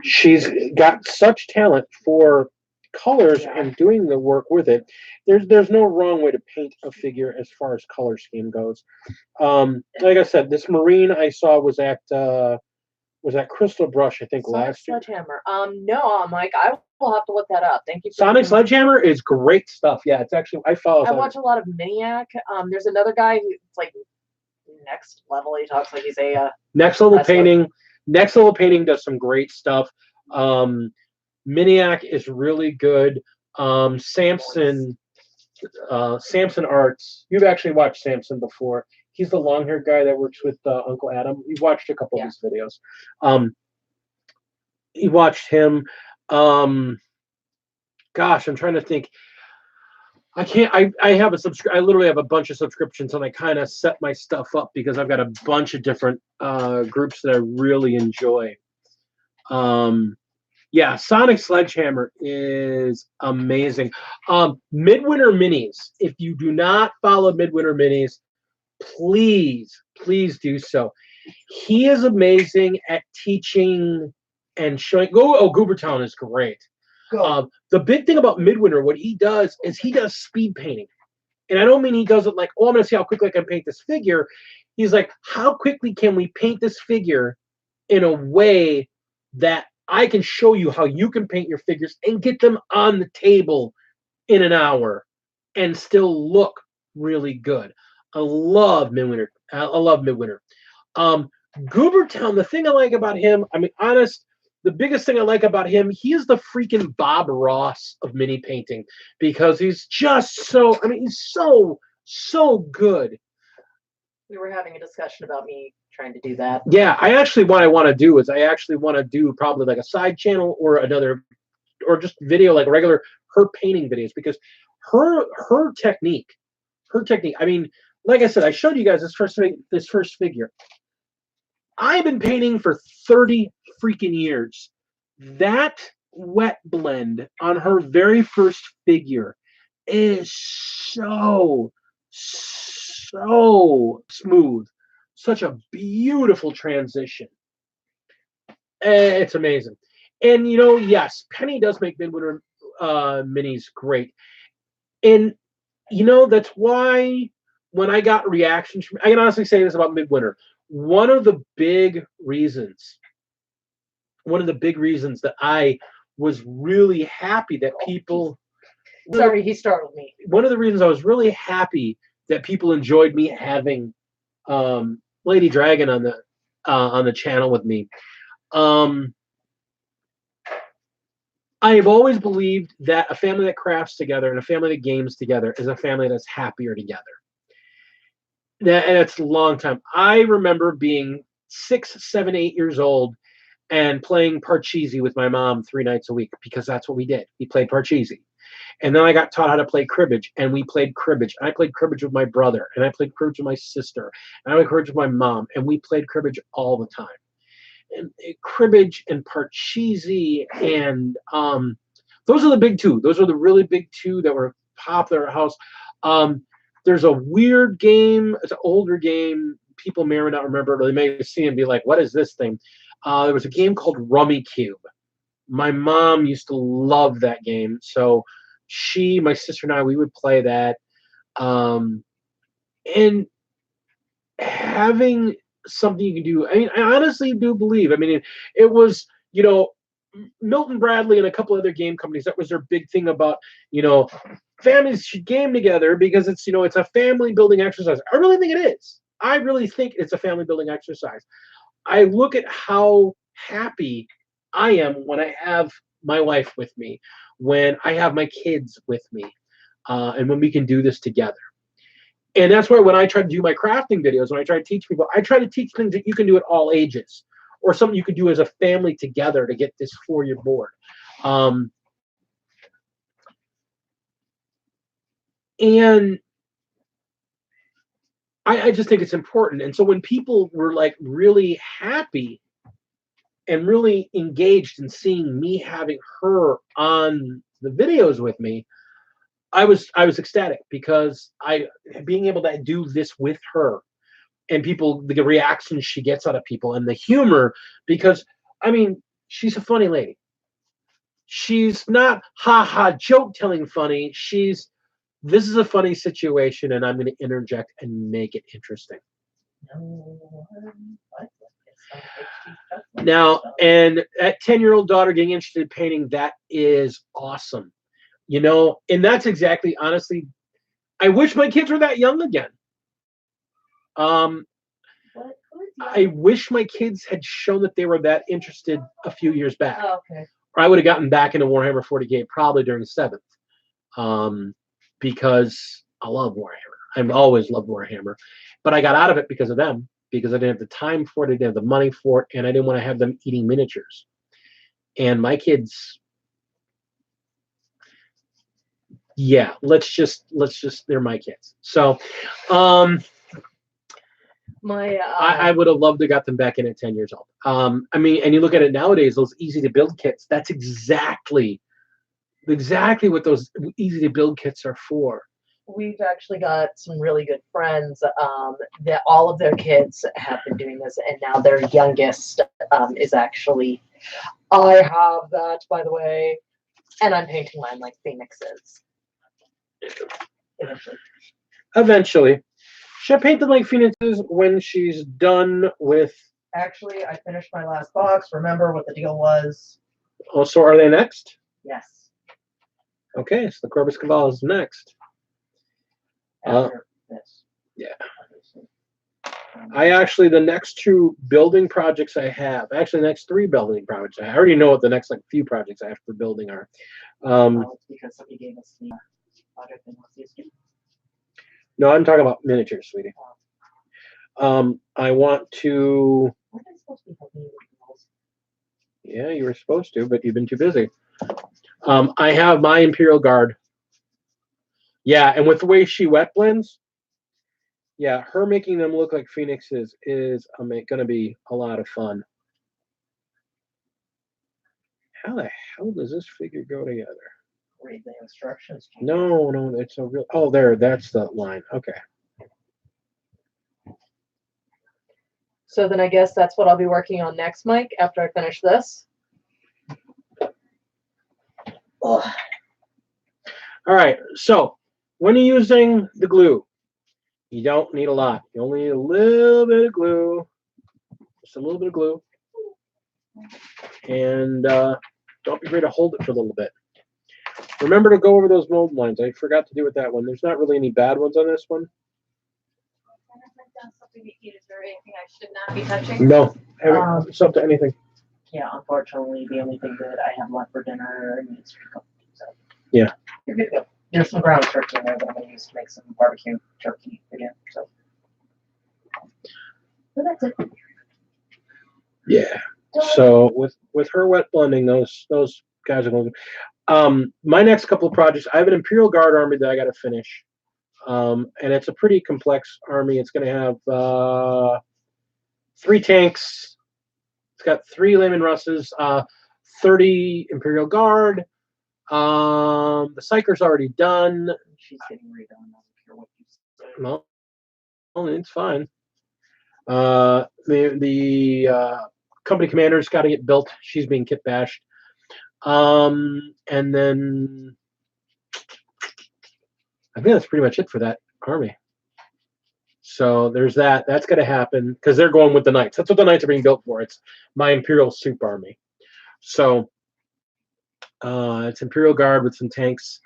She's got such talent for colors and doing the work with it. There's no wrong way to paint a figure as far as color scheme goes. Like I said, this Marine I saw was at Crystal Brush, I think, last year. Sledgehammer. No, Mike, I will have to look that up. Thank you. Sonic Sledgehammer is great stuff. Yeah, it's actually I watch a lot of Miniac. There's another guy who's like next level. He talks like he's a next level painting. Next Level Painting does some great stuff. Miniac is really good. Samson Arts. You've actually watched Samson before. He's the long-haired guy that works with Uncle Adam. You've watched a couple of his videos. You watched him. Gosh, I'm trying to think. I can't. I have I literally have a bunch of subscriptions, and I kind of set my stuff up because I've got a bunch of different groups that I really enjoy. Yeah, Sonic Sledgehammer is amazing. Midwinter Minis. If you do not follow Midwinter Minis, please do so. He is amazing at teaching and showing. Goobertown is great. The big thing about Midwinter, what he does is he does speed painting. And I don't mean he does it like, oh, I'm going to see how quickly I can paint this figure. he's like, how quickly can we paint this figure in a way that I can show you how you can paint your figures and get them on the table in an hour and still look really good. I love Midwinter. I love Midwinter. Goobertown, the thing I like about him, I mean, honest, the biggest thing I like about him, he is the freaking Bob Ross of mini painting because he's just so, I mean, he's so good. We were having a discussion about me trying to do that. Yeah, what I want to do is I actually want to do probably like a side channel or another, or just video, like regular her painting videos, because her technique, I mean, like I said, I showed you guys this first figure. I've been painting for 30 freaking years. That wet blend on her very first figure is so smooth. Such a beautiful transition. It's amazing. And, yes, Penny does make Midwinter minis great. And, that's why when I got reactions from, I can honestly say this about Midwinter. One of the big reasons that I was really happy that people... Sorry, he startled me. One of the reasons I was really happy that people enjoyed me having Lady Dragon on the channel with me. I've always believed that a family that crafts together and a family that games together is a family that's happier together. And it's a long time. I remember being 6, 7, 8 years old and playing Parcheesi with my mom 3 nights a week, because that's what we did. We played Parcheesi. And then I got taught how to play cribbage, and we played cribbage. I played cribbage with my brother, and I played cribbage with my sister, and I played cribbage with my mom, and we played cribbage all the time. And cribbage and Parcheesi, and those are the big two. Those are the really big two that were popular at house. There's a weird game. It's an older game. People may or not remember it, or they may see it and be like, what is this thing? There was a game called Rummy Cube. My mom used to love that game. So my sister and I, we would play that. And having something you can do, I mean, I honestly do believe, I mean, it was, Milton Bradley and a couple other game companies, that was their big thing about, families should game together because it's, it's a family building exercise. I really think it is. I really think it's a family building exercise. I look at how happy I am when I have my wife with me, when I have my kids with me, and when we can do this together. And that's why when I try to do my crafting videos, when I try to teach people, I try to teach things that you can do at all ages, or something you can do as a family together to get this for your board. And I just think it's important. And so when people were like really happy and really engaged in seeing me having her on the videos with me, I was ecstatic, because being able to do this with her, and people, the reactions she gets out of people, and the humor, because I mean, she's a funny lady. She's not joke telling funny. This is a funny situation, and I'm going to interject and make it interesting. Now, and that 10-year-old daughter getting interested in painting, that is awesome. And that's exactly, honestly, I wish my kids were that young again. I wish my kids had shown that they were that interested a few years back. Oh, okay. Or I would have gotten back into Warhammer 40K probably during 7th. Because I love Warhammer. I've always loved Warhammer. But I got out of it because of them, because I didn't have the time for it, I didn't have the money for it, and I didn't want to have them eating miniatures. And my kids, yeah, let's just they're my kids. So I would have loved to got them back in at 10 years old. I mean, and you look at it nowadays, those easy to build kits, that's exactly what those easy to build kits are for. We've actually got some really good friends that all of their kids have been doing this, and now their youngest is actually, I have that, by the way, and I'm painting mine like phoenixes. Eventually. She'll paint them like phoenixes when she's done with. Actually, I finished my last box. Remember what the deal was? Oh, so are they next? Yes. Okay, so the Corvus Cabal is next. After this. Yeah. I actually, the next 2 building projects I have, actually the next 3 building projects, I already know what the next like few projects I have for building are. It's because somebody gave us the project and wants to do. No, I'm talking about miniatures, sweetie. I want to. What am I supposed to be helping you with those? Yeah, you were supposed to, but you've been too busy. I have my Imperial Guard. Yeah, and with the way she wet blends, yeah, her making them look like phoenixes is going to be a lot of fun. How the hell does this figure go together? Read the instructions. No, it's a real. Oh, there, that's the line. Okay. So then I guess that's what I'll be working on next, Mike, after I finish this. Ugh. All right. So when you're using the glue, you don't need a lot. You only need a little bit of glue. Just a little bit of glue. And don't be afraid to hold it for a little bit. Remember to go over those mold lines. I forgot to do with that one. There's not really any bad ones on this one. Is there anything I should not be touching? No. It's up to anything. Yeah, unfortunately, the only thing that I have left for dinner is cooked. So Yeah. You're good to go. There's some ground turkey in there that I'm going to use to make some barbecue turkey again. So that's it. Yeah. So with her wet blending, those guys are going to. My next couple of projects, I have an Imperial Guard army that I got to finish. And it's a pretty complex army. It's going to have 3 tanks. It's got 3 Layman Russes, 30 Imperial Guard. The Psyker's already done. She's getting redone. I don't care what you say. No, it's fine. The company commander's got to get built. She's being kit bashed. And then I think that's pretty much it for that army. So there's that. That's going to happen because they're going with the Knights. That's what the Knights are being built for. It's my Imperial Soup Army. So it's Imperial Guard with some tanks.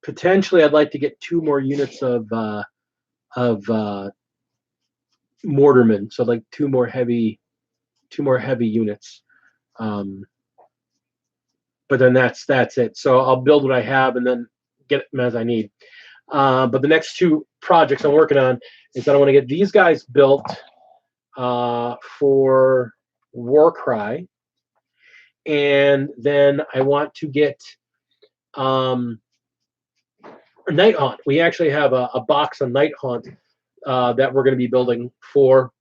Potentially, I'd like to get 2 more units of mortarmen. So like 2 more heavy units. But then that's it. So I'll build what I have and then get them as I need. But the next 2 projects I'm working on is that I want to get these guys built for Warcry, and then I want to get Night Haunt. We actually have a box of Night Haunt that we're going to be building for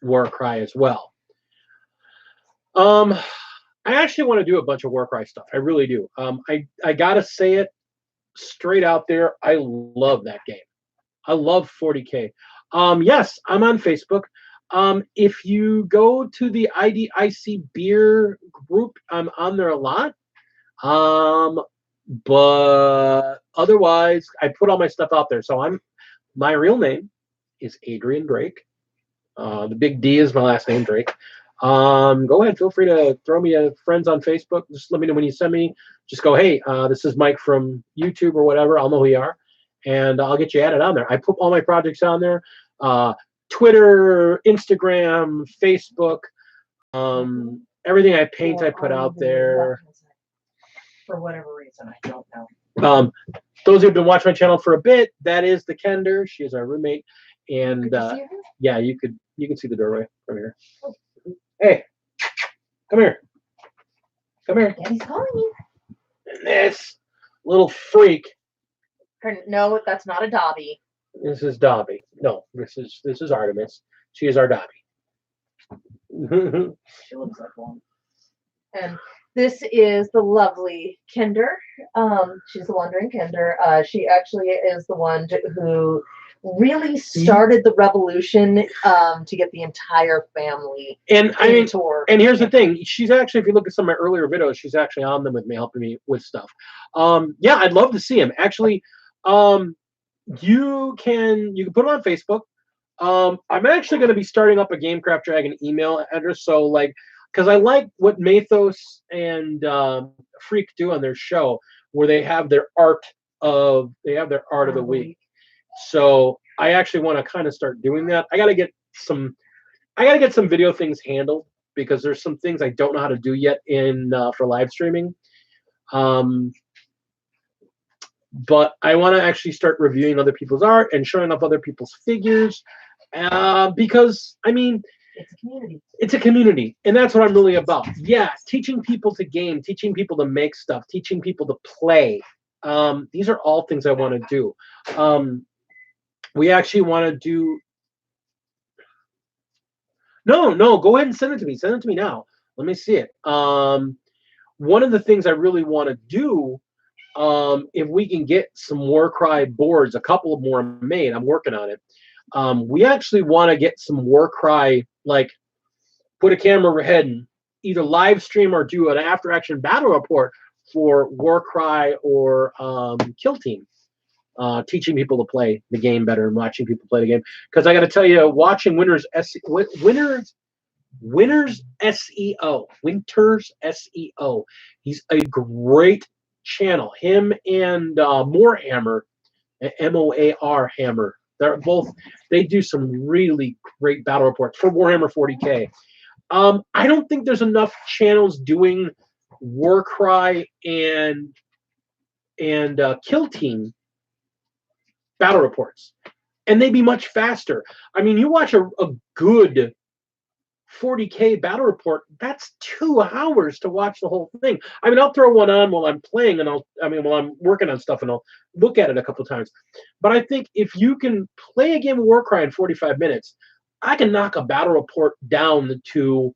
Warcry as well. I actually want to do a bunch of Warcry stuff. I really do. I gotta say it straight out there. I love that game. I love 40K. Yes, I'm on Facebook. If you go to the IDIC beer group, I'm on there a lot. But otherwise, I put all my stuff out there. So my real name is Adrian Drake. The big D is my last name, Drake. Go ahead, feel free to throw me a friends on Facebook. Just let me know when you send me. Just go, hey, this is Mike from YouTube or whatever. I'll know who you are, and I'll get you added on there. I put all my projects on there. Twitter, Instagram, Facebook, everything I paint, I put out there. For whatever reason, I don't know. Those who've been watching my channel for a bit, that is the Kender. She is our roommate, and yeah, you can see the doorway from here. Oh. Hey, come here. Come here. Daddy's calling you. And this little freak. No, that's not a Dobby. This is Dobby. No, this is Artemis. She is our Dobby. She looks like one. And this is the lovely Kinder. She's the Wandering Kinder. She actually is the one who really started the revolution to get the entire family tour. And here's the thing. She's actually, if you look at some of my earlier videos, she's actually on them with me, helping me with stuff. Yeah, I'd love to see him. Actually, you can put them on Facebook. I'm actually going to be starting up a Gamecraft Dragon email address. So like, because I like what Mathos and Freak do on their show, where they have their art of the week. So I actually want to kind of start doing that. I got to get some video things handled because there's some things I don't know how to do yet in for live streaming. But I want to actually start reviewing other people's art and showing up other people's figures because, I mean, It's a community. it's a community, and that's what I'm really about. Yeah, teaching people to game, teaching people to make stuff, teaching people to play. These are all things I want to do. We actually want to do... No, go ahead and send it to me. Send it to me now. Let me see it. One of the things I really want to do, if we can get some Warcry boards, a couple more made, I'm working on it. We actually want to get some Warcry, like put a camera overhead and either live stream or do an after action battle report for Warcry or Kill Team, teaching people to play the game better and watching people play the game. Because I got to tell you, watching Winters SEO, he's a great channel. Him and Moorhammer, Moar Hammer. They do some really great battle reports for Warhammer 40K. I don't think there's enough channels doing Warcry and Kill Team battle reports, and they'd be much faster. I mean, you watch a good 40K battle report, that's 2 hours to watch the whole thing. I mean, I'll throw one on while I'm playing, and while I'm working on stuff, and I'll look at it a couple times. But I think if you can play a game of Warcry in 45 minutes, I can knock a battle report down to,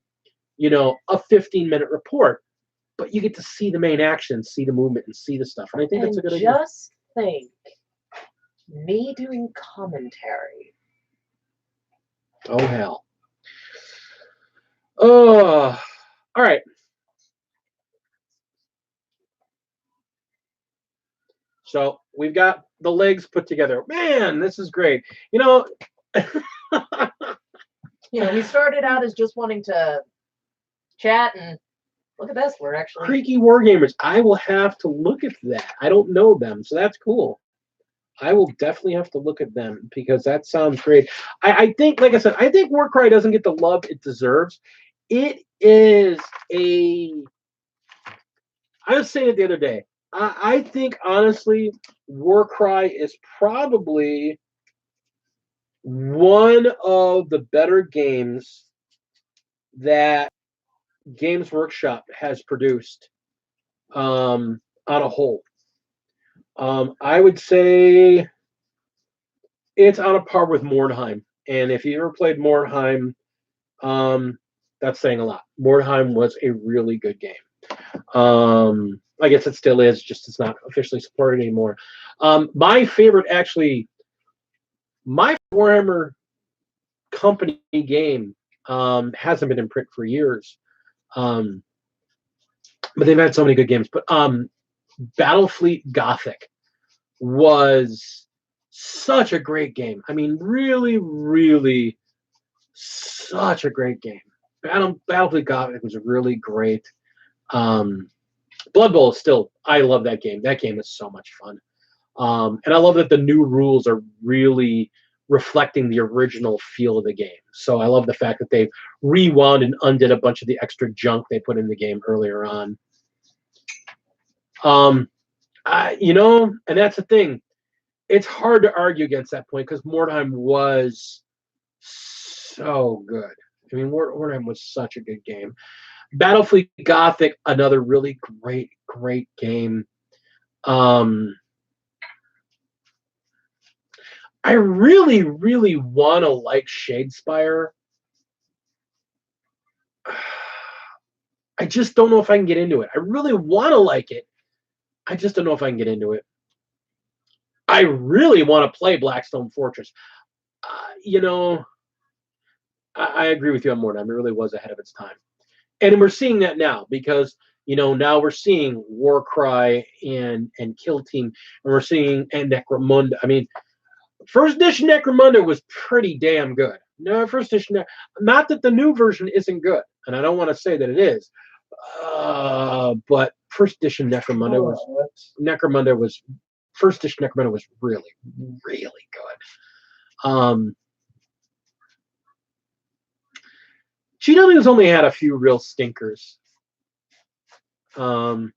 a 15-minute report. But you get to see the main action, see the movement, and see the stuff. And I think that's a good idea. Just think, me doing commentary. Oh, hell. Oh, all right. So we've got the legs put together. Man, this is great. We started out as just wanting to chat, and look at this. We're actually Creaky Wargamers. I will have to look at that. I don't know them, so that's cool. I will definitely have to look at them because that sounds great. I think, like I said, I think Warcry doesn't get the love it deserves. It is I was saying it the other day. I think, honestly, Warcry is probably one of the better games that Games Workshop has produced on a whole. I would say it's on a par with Mordheim. And if you ever played Mordheim, that's saying a lot. Mordheim was a really good game. I guess it still is, just it's not officially supported anymore. My favorite, actually, my Warhammer company game hasn't been in print for years. But they've had so many good games. But Battlefleet Gothic was such a great game. I mean, really, really such a great game. Battlefleet Gothic was really great. Blood Bowl is still, I love that game. That game is so much fun. And I love that the new rules are really reflecting the original feel of the game. So I love the fact that they've rewound and undid a bunch of the extra junk they put in the game earlier on. And that's the thing. It's hard to argue against that point because Mordheim was so good. I mean, Mordheim was such a good game. Battlefleet Gothic, another really great, great game. I really, really want to like Shadespire. I just don't know if I can get into it. I really want to like it. I just don't know if I can get into it. I really want to play Blackstone Fortress. I agree with you on Mordheim. It really was ahead of its time. And we're seeing that now because, now we're seeing Warcry and Kill Team, and we're seeing and Necromunda. I mean, First edition Necromunda was pretty damn good. No, first edition, not that the new version isn't good, and I don't want to say that it is, but first edition Necromunda was first edition Necromunda was really, really good. GW's only had a few real stinkers. Yeah,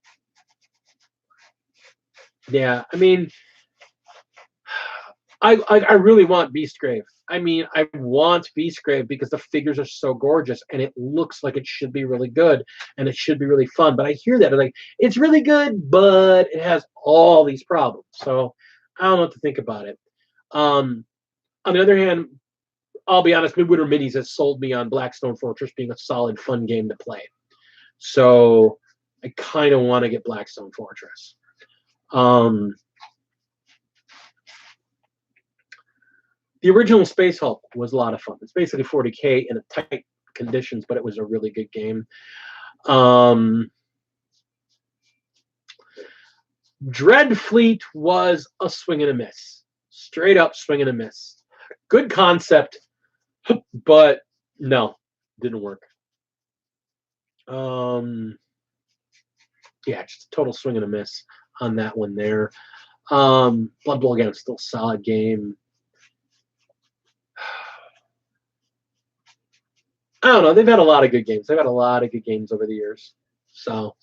I mean, I really want Beastgrave. I mean, I want Beastgrave because the figures are so gorgeous and it looks like it should be really good and it should be really fun. But I hear that like it's really good, but it has all these problems. So I don't know what to think about it. On the other hand, I'll be honest, Midwinter Minis has sold me on Blackstone Fortress being a solid, fun game to play. So I kind of want to get Blackstone Fortress. The original Space Hulk was a lot of fun. It's basically 40K in a tight conditions, but it was a really good game. Dread Fleet was a swing and a miss. Straight up swing and a miss. Good concept, but no, didn't work. Yeah, just a total swing and a miss on that one there. Blood Bowl, again, still a solid game. I don't know. They've had a lot of good games. They've had a lot of good games over the years. So,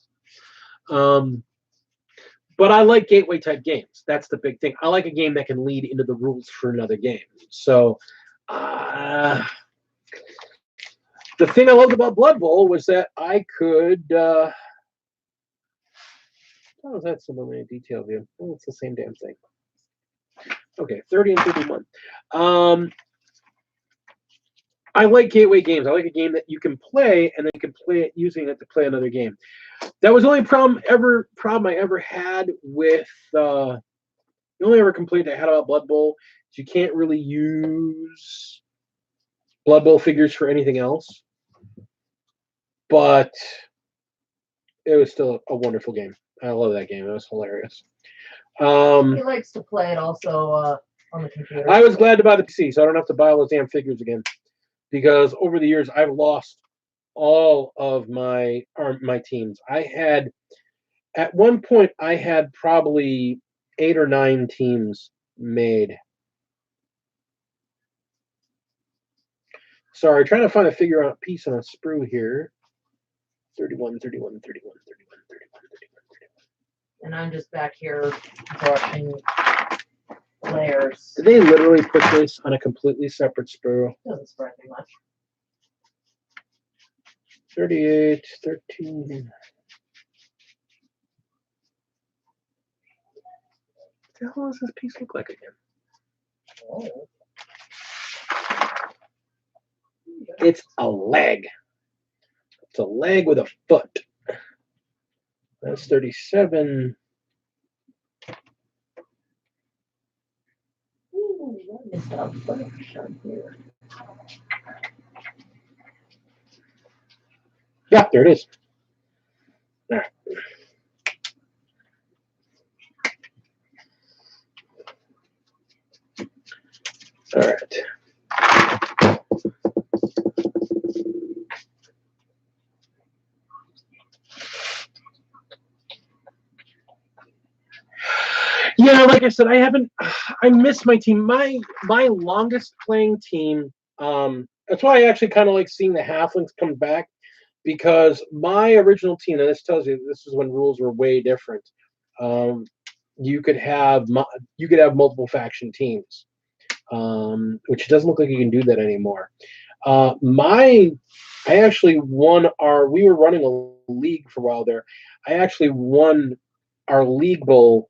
but I like gateway type games. That's the big thing. I like a game that can lead into the rules for another game. So, the thing I loved about Blood Bowl was that I could. How is that similar detail view? Oh, it's the same damn thing. Okay, 30 and 31. I like gateway games. I like a game that you can play and then you can play it using it to play another game. That was the only problem I ever had with the only ever complaint I had about Blood Bowl is you can't really use Blood Bowl figures for anything else. But it was still a wonderful game. I love that game. It was hilarious. He likes to play it also on the computer. I was glad to buy the PC, so I don't have to buy all those damn figures again. Because over the years, I've lost all of my teams. At one point, I had probably 8 or 9 teams made. Sorry, trying to find a figure out piece on a sprue here. 31, 31, 31, 31, 31, 31. And I'm just back here brushing layers. Did they literally put this on a completely separate sprue? Doesn't spread me much. 38, 13. What the hell does this piece look like again? Oh. It's a leg. It's a leg with a foot. That's 37. Ooh, what is that function here? Yeah, there it is. There. All right. Yeah, like I said, I miss my team. My longest playing team. That's why I actually kind of like seeing the halflings come back, because my original team, and this tells you this is when rules were way different. You could have multiple faction teams, which doesn't look like you can do that anymore. I actually won we were running a league for a while there. I actually won our league bowl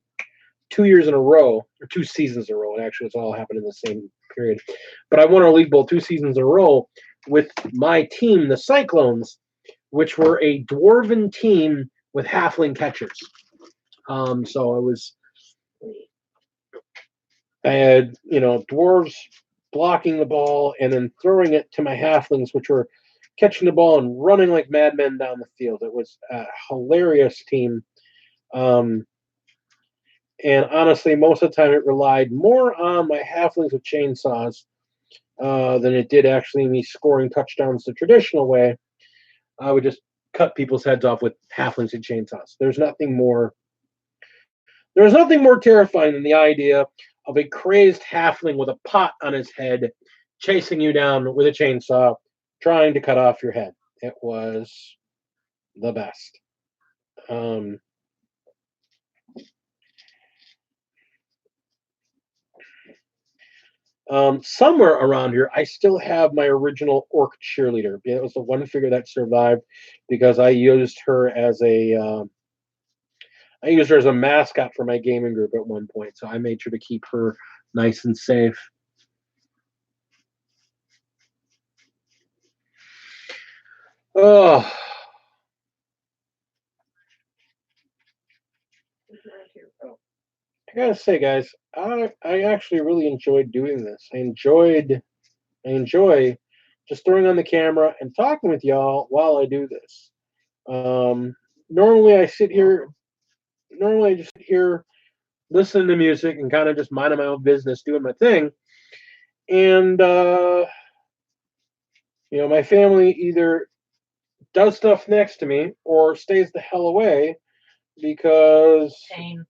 2 years in a row, or 2 seasons in a row. And actually, it's all happened in the same period. But I won our league bowl 2 seasons in a row with my team, the Cyclones, which were a dwarven team with halfling catchers. So I had, dwarves blocking the ball and then throwing it to my halflings, which were catching the ball and running like madmen down the field. It was a hilarious team. And honestly, most of the time it relied more on my halflings with chainsaws than it did actually me scoring touchdowns the traditional way. I would just cut people's heads off with halflings and chainsaws. There's nothing more terrifying than the idea of a crazed halfling with a pot on his head chasing you down with a chainsaw, trying to cut off your head. It was the best. Somewhere around here, I still have my original orc cheerleader. It was the one figure that survived because I used her as a mascot for my gaming group at one point. So I made sure to keep her nice and safe. Oh, I gotta say, guys, I actually really enjoyed doing this. I enjoy just throwing on the camera and talking with y'all while I do this. Normally I sit here. Normally I just sit here listening to music and kind of just minding my own business, doing my thing. And my family either does stuff next to me or stays the hell away because Pain.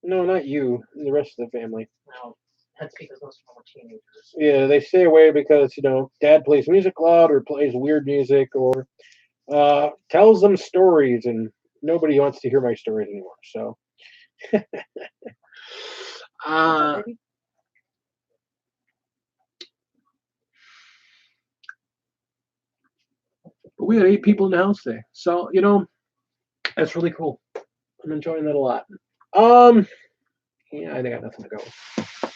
no, not you, the rest of the family. No, that's because most of them are teenagers. Yeah, they stay away because dad plays music loud or plays weird music or tells them stories, and nobody wants to hear my stories anymore. So, but we had 8 people in the house today, so that's really cool. I'm enjoying that a lot. Yeah, I think I got nothing to go.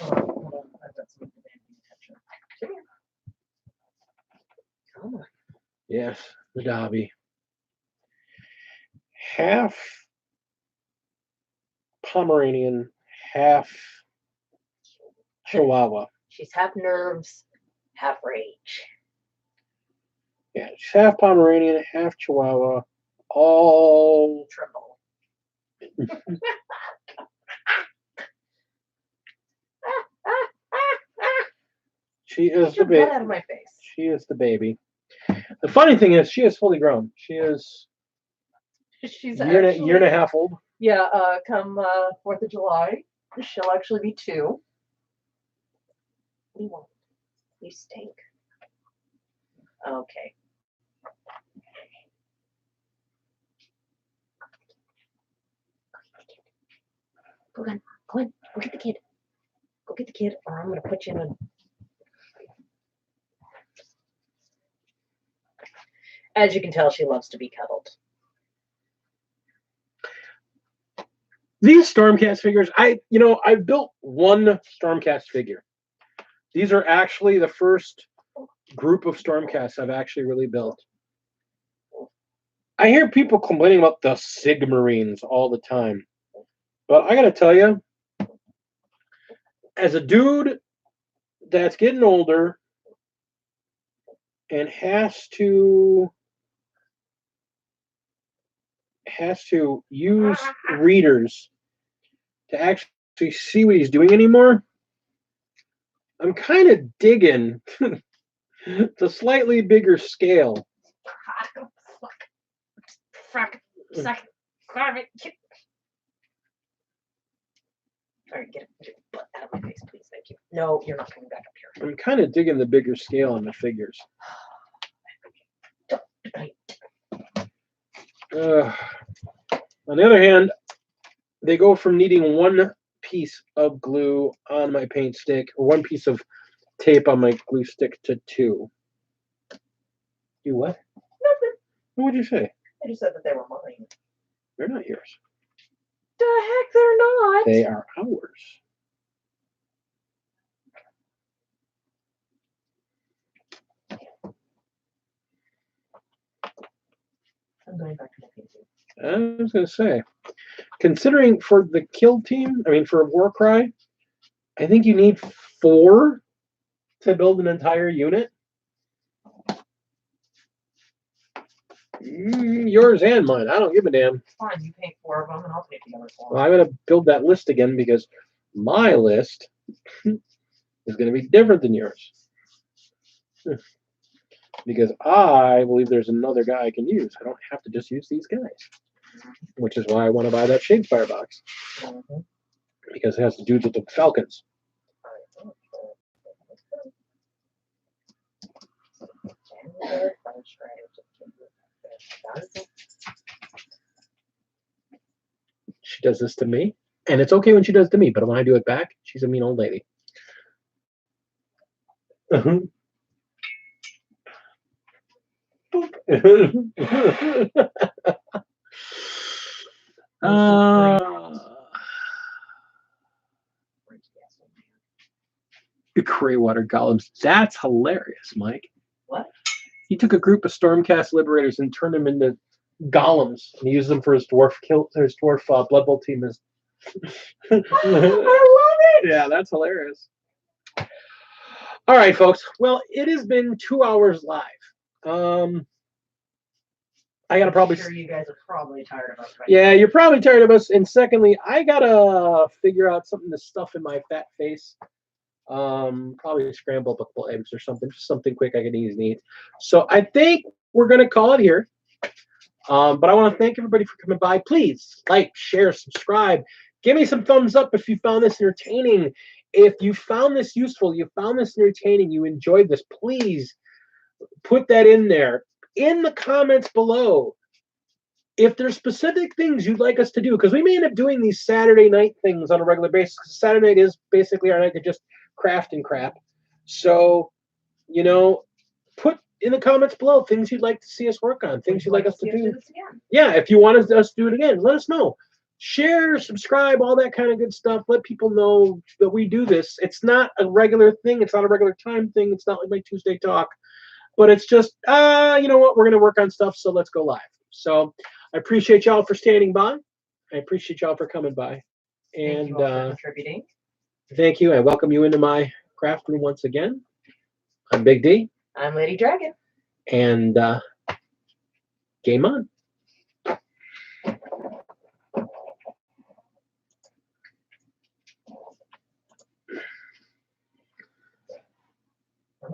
Hold on, I've got some attention. Come on. Yes, the Dobby. Half Pomeranian, half Chihuahua. She's half nerves, half rage. Yeah, she's half Pomeranian, half Chihuahua, all Tremble. She is Get your the baby. butt out of my face. She is the baby. The funny thing is, she is fully grown. She is She's year and a half old. Yeah, come 4th of July, she'll actually be 2. What do you want? You stink. Okay. Go on, go get the kid. Go get the kid, or I'm gonna put you in a. As you can tell, she loves to be cuddled. These Stormcast figures, I built one Stormcast figure. These are actually the first group of Stormcasts I've actually really built. I hear people complaining about the Sigmarines all the time. But I gotta tell you, as a dude that's getting older and has to use readers to actually see what he's doing anymore, I'm kind of digging the slightly bigger scale. All right, get your butt out of my face, please. Thank you. No, you're not coming back up here. I'm kind of digging the bigger scale on the figures. On the other hand, they go from needing one piece of glue on my paint stick or one piece of tape on my glue stick to 2. You what? Nothing. What would you say? I just said that they were mine. They're not yours. The heck, they're not. They are ours. I'm going back to my painting. I was going to say, considering for the kill team, for Warcry, I think you need 4 to build an entire unit. yours and mine. I don't give a damn. Fine, you paint 4 of them, and I'll paint the other 4. Well, I'm gonna build that list again because my list is gonna be different than yours. Because I believe there's another guy I can use. I don't have to just use these guys. Which is why I want to buy that Shadespire box. Because it has to do with the Falcons. She does this to me. And it's okay when she does it to me, but when I do it back, she's a mean old lady. The Greywater golems. That's hilarious, Mike. What? He took a group of Stormcast Liberators and turned them into golems. And he used them for his dwarf Blood Bowl team. I love it. Yeah, that's hilarious. All right, folks. Well, it has been 2 hours live. I gotta probably. I'm sure you guys are probably tired of us. Right Yeah, now. you're probably tired of us. And secondly, I gotta figure out something to stuff in my fat face. Probably scramble a couple eggs or something, just something quick I can easily eat. So I think we're gonna call it here. But I want to thank everybody for coming by. Please like, share, subscribe. Give me some thumbs up if you found this entertaining. If you found this useful, you found this entertaining, you enjoyed this, please put that in there. In the comments below, if there's specific things you'd like us to do, because we may end up doing these Saturday night things on a regular basis. Saturday night is basically our night to just craft and crap. So, put in the comments below things you'd like to see us work on, things you'd like us to do. Yeah, if you want us to do it again, let us know. Share, subscribe, all that kind of good stuff. Let people know that we do this. It's not a regular thing. It's not a regular time thing. It's not like my Tuesday talk. But it's just, you know what? We're going to work on stuff, so let's go live. So I appreciate y'all for standing by. I appreciate y'all for coming by. And thank you all for contributing. Thank you. I welcome you into my craft room once again. I'm Big D. I'm Lady Dragon. And game on.